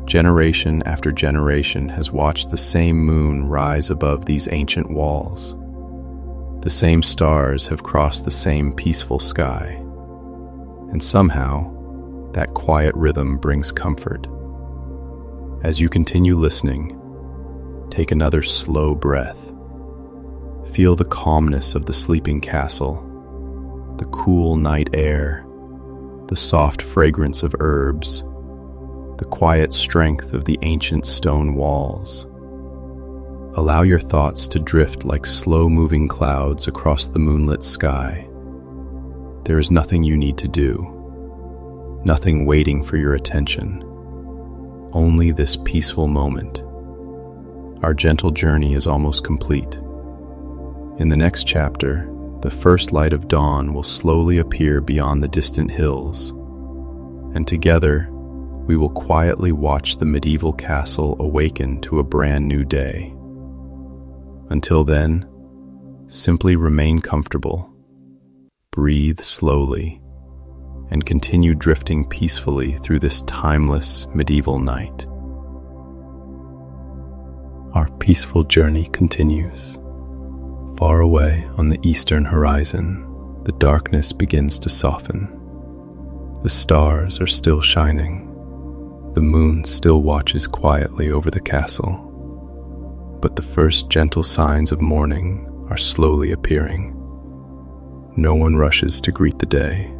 Generation after generation has watched the same moon rise above these ancient walls. The same stars have crossed the same peaceful sky, and somehow that quiet rhythm brings comfort. As you continue listening, take another slow breath. Feel the calmness of the sleeping castle, the cool night air, the soft fragrance of herbs, the quiet strength of the ancient stone walls. Allow your thoughts to drift like slow-moving clouds across the moonlit sky. There is nothing you need to do, nothing waiting for your attention, only this peaceful moment. Our gentle journey is almost complete. In the next chapter, the first light of dawn will slowly appear beyond the distant hills, and together we will quietly watch the medieval castle awaken to a brand new day. Until then, simply remain comfortable, breathe slowly, and continue drifting peacefully through this timeless medieval night. Our peaceful journey continues. Far away on the eastern horizon, the darkness begins to soften. The stars are still shining. The moon still watches quietly over the castle. But the first gentle signs of morning are slowly appearing. No one rushes to greet the day.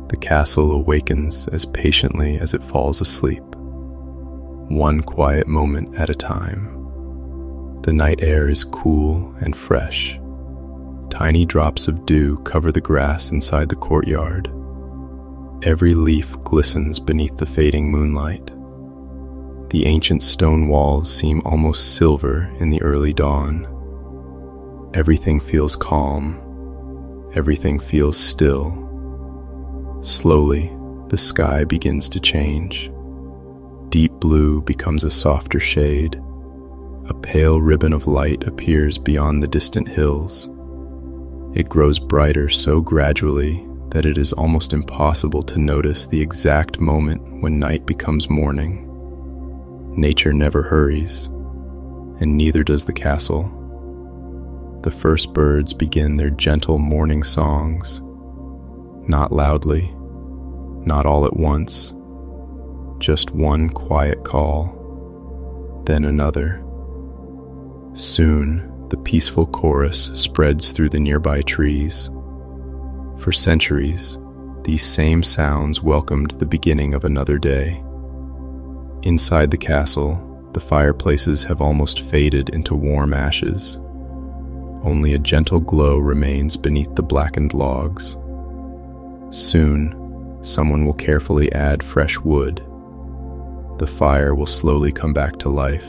The castle awakens as patiently as it falls asleep, one quiet moment at a time. The night air is cool and fresh. Tiny drops of dew cover the grass inside the courtyard. Every leaf glistens beneath the fading moonlight. The ancient stone walls seem almost silver in the early dawn. Everything feels calm. Everything feels still. Slowly, the sky begins to change. Deep blue becomes a softer shade. A pale ribbon of light appears beyond the distant hills. It grows brighter so gradually that it is almost impossible to notice the exact moment when night becomes morning. Nature never hurries, and neither does the castle. The first birds begin their gentle morning songs, not loudly, not all at once, just one quiet call, then another. Soon, the peaceful chorus spreads through the nearby trees. For centuries, these same sounds welcomed the beginning of another day. Inside the castle, the fireplaces have almost faded into warm ashes. Only a gentle glow remains beneath the blackened logs. Soon, someone will carefully add fresh wood. The fire will slowly come back to life.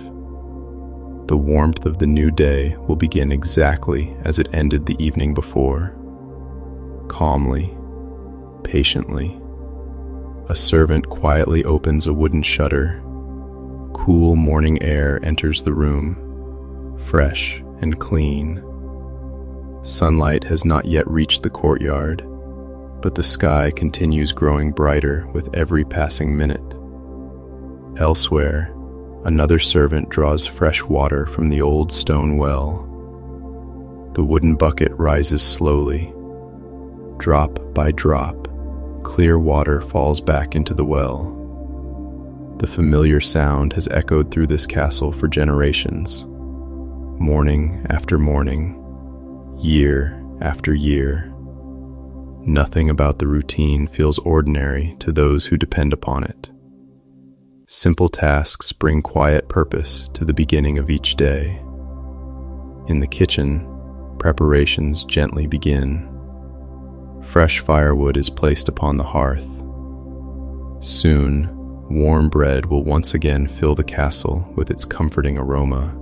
The warmth of the new day will begin exactly as it ended the evening before. Calmly, patiently, a servant quietly opens a wooden shutter. Cool morning air enters the room, fresh and clean. Sunlight has not yet reached the courtyard, but the sky continues growing brighter with every passing minute. Elsewhere, another servant draws fresh water from the old stone well. The wooden bucket rises slowly. Drop by drop, clear water falls back into the well. The familiar sound has echoed through this castle for generations. Morning after morning, year after year. Nothing about the routine feels ordinary to those who depend upon it. Simple tasks bring quiet purpose to the beginning of each day. In the kitchen, preparations gently begin. Fresh firewood is placed upon the hearth. Soon, warm bread will once again fill the castle with its comforting aroma.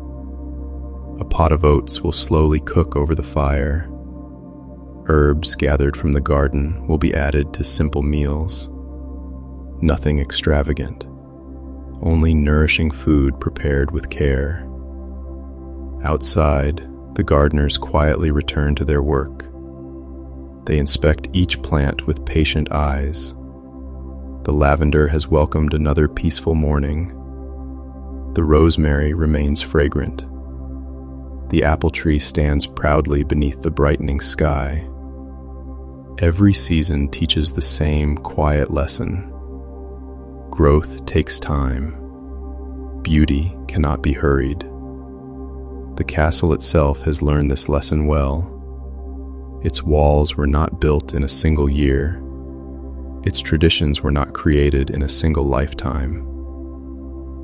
A pot of oats will slowly cook over the fire. Herbs gathered from the garden will be added to simple meals. Nothing extravagant, only nourishing food prepared with care. Outside, the gardeners quietly return to their work. They inspect each plant with patient eyes. The lavender has welcomed another peaceful morning. The rosemary remains fragrant. The apple tree stands proudly beneath the brightening sky. Every season teaches the same quiet lesson. Growth takes time. Beauty cannot be hurried. The castle itself has learned this lesson well. Its walls were not built in a single year. Its traditions were not created in a single lifetime.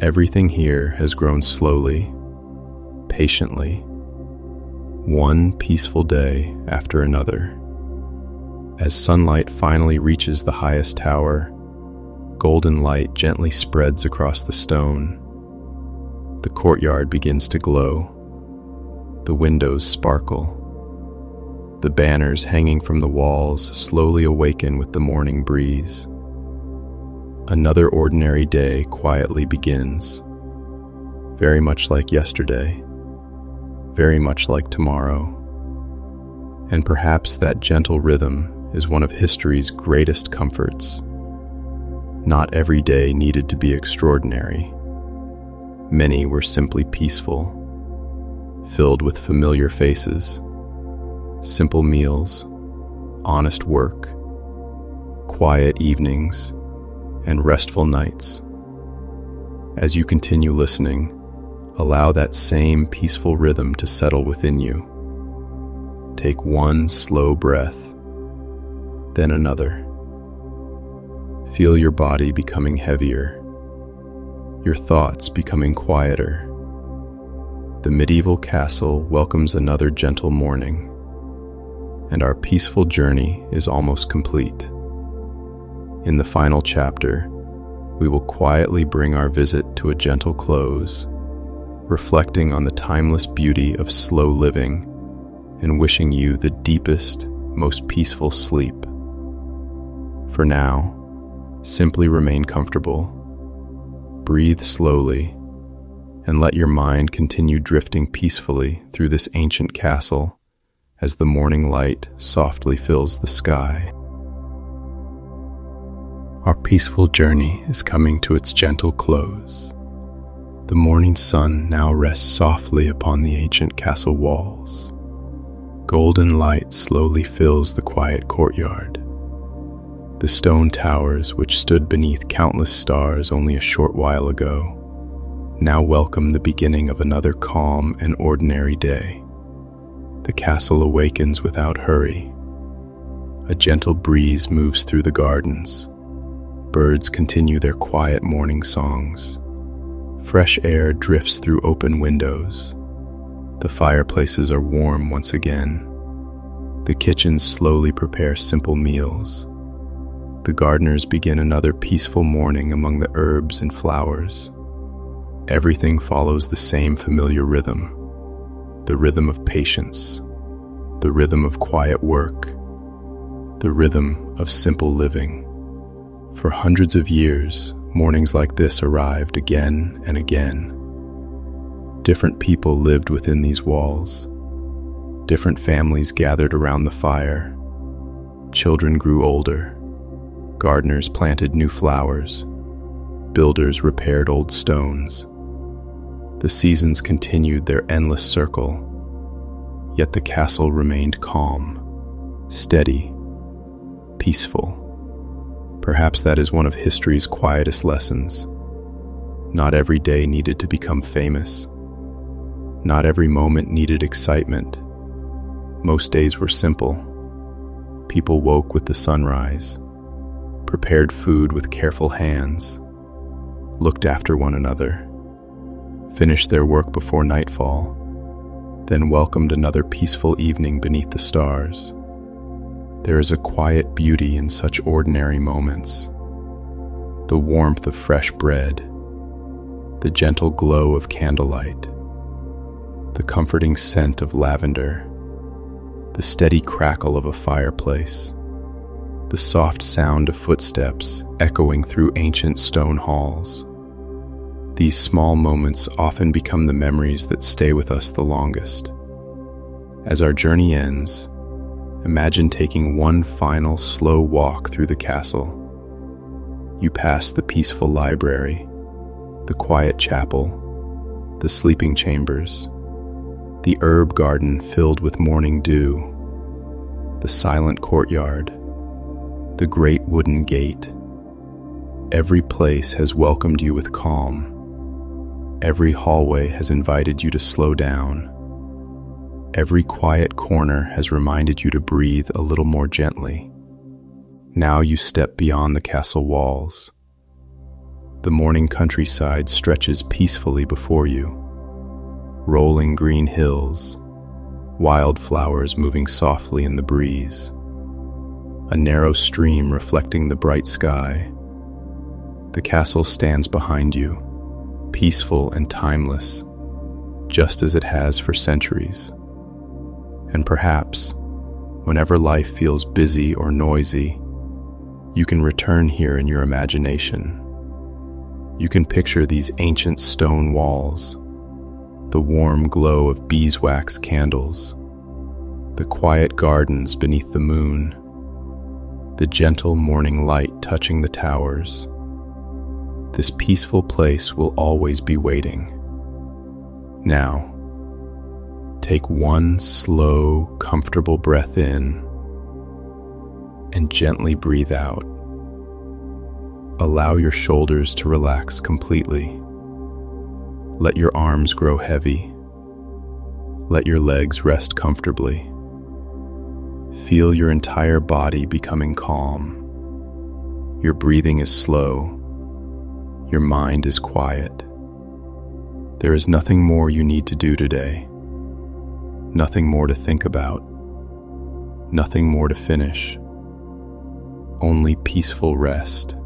Everything here has grown slowly, patiently, one peaceful day after another. As sunlight finally reaches the highest tower, golden light gently spreads across the stone. The courtyard begins to glow. The windows sparkle. The banners hanging from the walls slowly awaken with the morning breeze. Another ordinary day quietly begins, very much like yesterday, very much like tomorrow. And perhaps that gentle rhythm is one of history's greatest comforts. Not every day needed to be extraordinary. Many were simply peaceful, filled with familiar faces, simple meals, honest work, quiet evenings, and restful nights. As you continue listening, allow that same peaceful rhythm to settle within you. Take one slow breath, then another. Feel your body becoming heavier, your thoughts becoming quieter. The medieval castle welcomes another gentle morning, and our peaceful journey is almost complete. In the final chapter, we will quietly bring our visit to a gentle close, reflecting on the timeless beauty of slow living and wishing you the deepest, most peaceful sleep. For now, simply remain comfortable, breathe slowly, and let your mind continue drifting peacefully through this ancient castle as the morning light softly fills the sky. Our peaceful journey is coming to its gentle close. The morning sun now rests softly upon the ancient castle walls. Golden light slowly fills the quiet courtyard. The stone towers, which stood beneath countless stars only a short while ago, now welcome the beginning of another calm and ordinary day. The castle awakens without hurry. A gentle breeze moves through the gardens. Birds continue their quiet morning songs. Fresh air drifts through open windows. The fireplaces are warm once again. The kitchens slowly prepare simple meals. The gardeners begin another peaceful morning among the herbs and flowers. Everything follows the same familiar rhythm. The rhythm of patience, the rhythm of quiet work, the rhythm of simple living. For hundreds of years, mornings like this arrived again and again. Different people lived within these walls. Different families gathered around the fire. Children grew older. Gardeners planted new flowers. Builders repaired old stones. The seasons continued their endless circle, yet the castle remained calm, steady, peaceful. Perhaps that is one of history's quietest lessons. Not every day needed to become famous. Not every moment needed excitement. Most days were simple. People woke with the sunrise, prepared food with careful hands, looked after one another, finished their work before nightfall, then welcomed another peaceful evening beneath the stars. There is a quiet beauty in such ordinary moments. The warmth of fresh bread, the gentle glow of candlelight, the comforting scent of lavender, the steady crackle of a fireplace, the soft sound of footsteps echoing through ancient stone halls. These small moments often become the memories that stay with us the longest. As our journey ends, imagine taking one final slow walk through the castle. You pass the peaceful library, the quiet chapel, the sleeping chambers, the herb garden filled with morning dew, the silent courtyard, the great wooden gate. Every place has welcomed you with calm. Every hallway has invited you to slow down. Every quiet corner has reminded you to breathe a little more gently. Now you step beyond the castle walls. The morning countryside stretches peacefully before you. Rolling green hills, wildflowers moving softly in the breeze, a narrow stream reflecting the bright sky. The castle stands behind you, peaceful and timeless, just as it has for centuries. And perhaps, whenever life feels busy or noisy, you can return here in your imagination. You can picture these ancient stone walls, the warm glow of beeswax candles, the quiet gardens beneath the moon, the gentle morning light touching the towers. This peaceful place will always be waiting. Now, take one slow, comfortable breath in and gently breathe out. Allow your shoulders to relax completely. Let your arms grow heavy. Let your legs rest comfortably. Feel your entire body becoming calm. Your breathing is slow. Your mind is quiet. There is nothing more you need to do today. Nothing more to think about. Nothing more to finish. Only peaceful rest.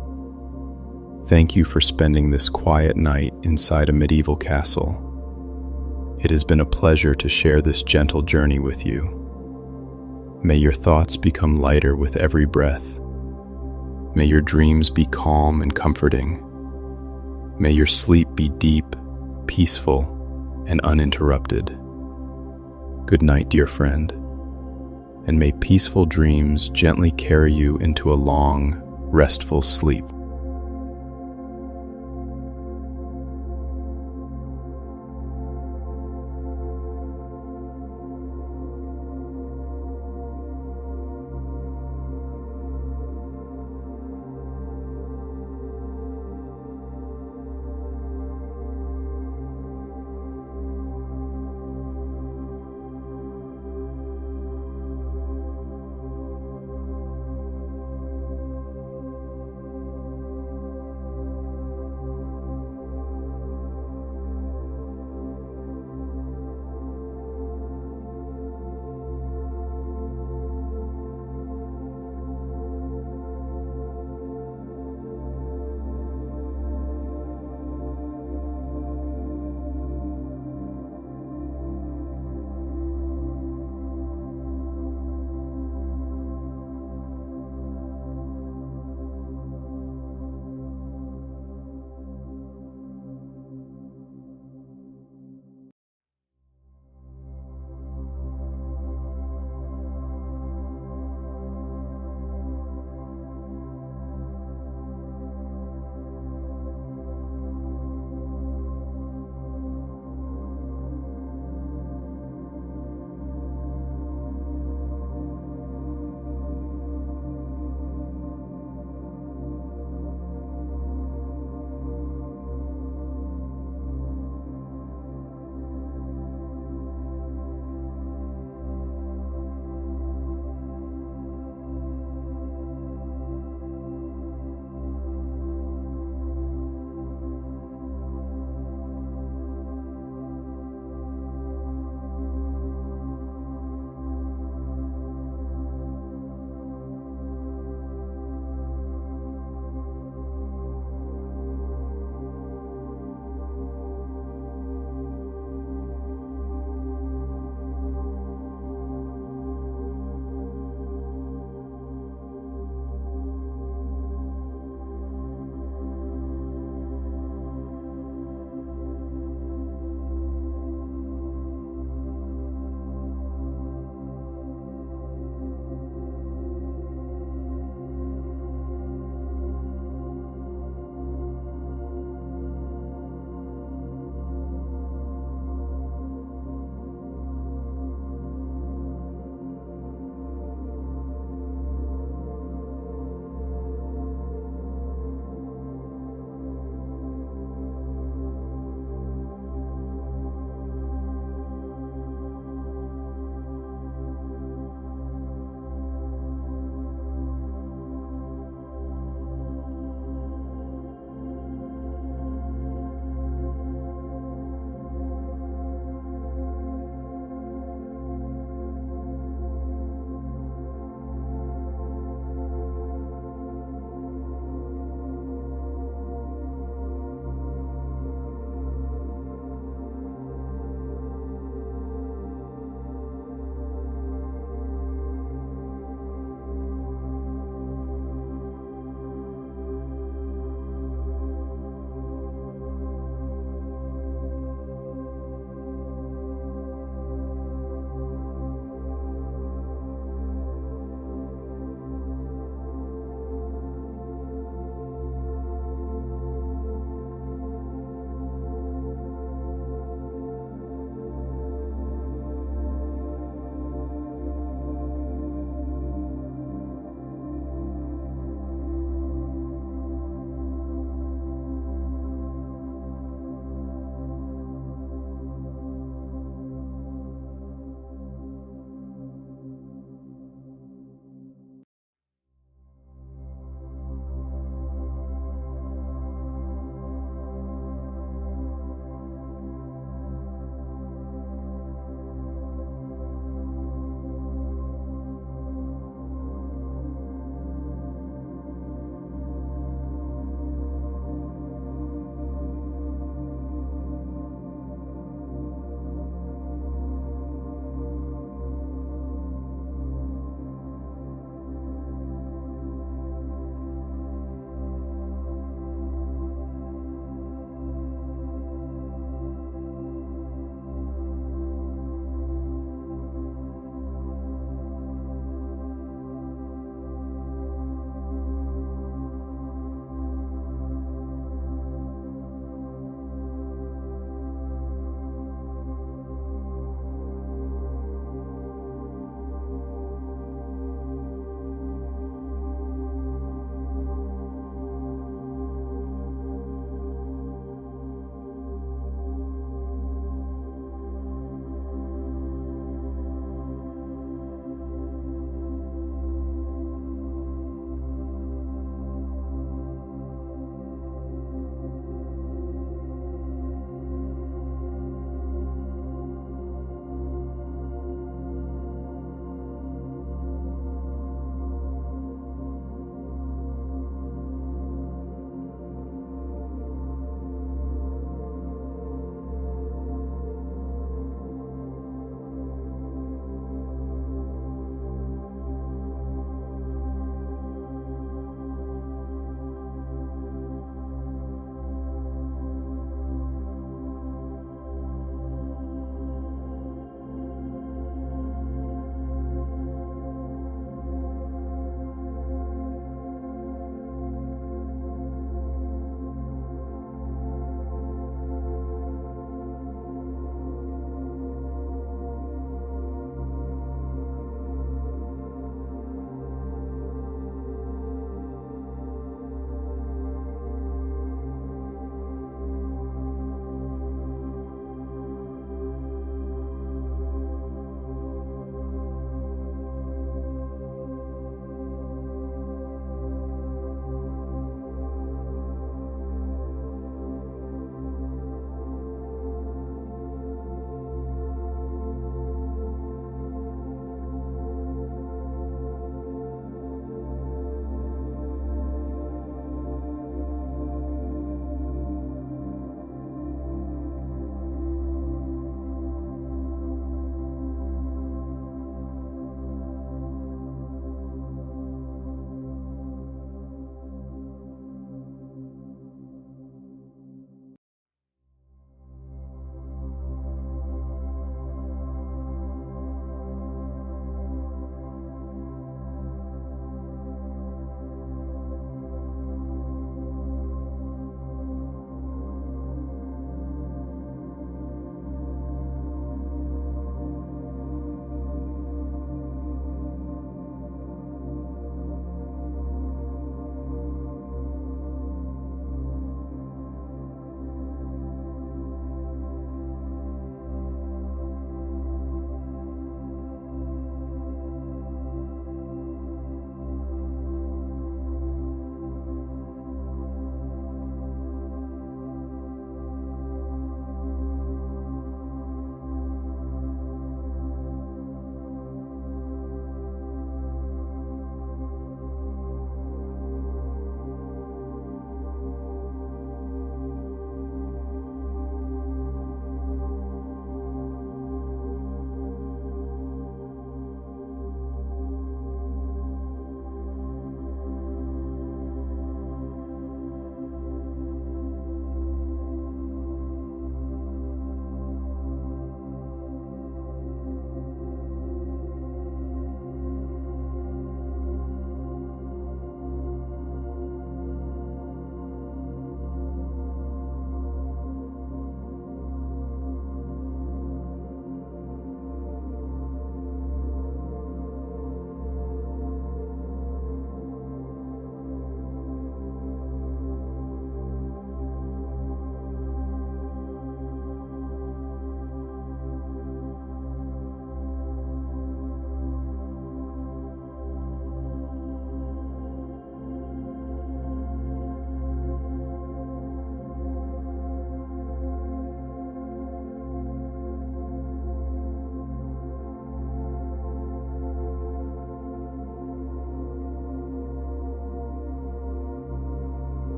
Thank you for spending this quiet night inside a medieval castle. It has been a pleasure to share this gentle journey with you. May your thoughts become lighter with every breath. May your dreams be calm and comforting. May your sleep be deep, peaceful, and uninterrupted. Good night, dear friend, and may peaceful dreams gently carry you into a long, restful sleep.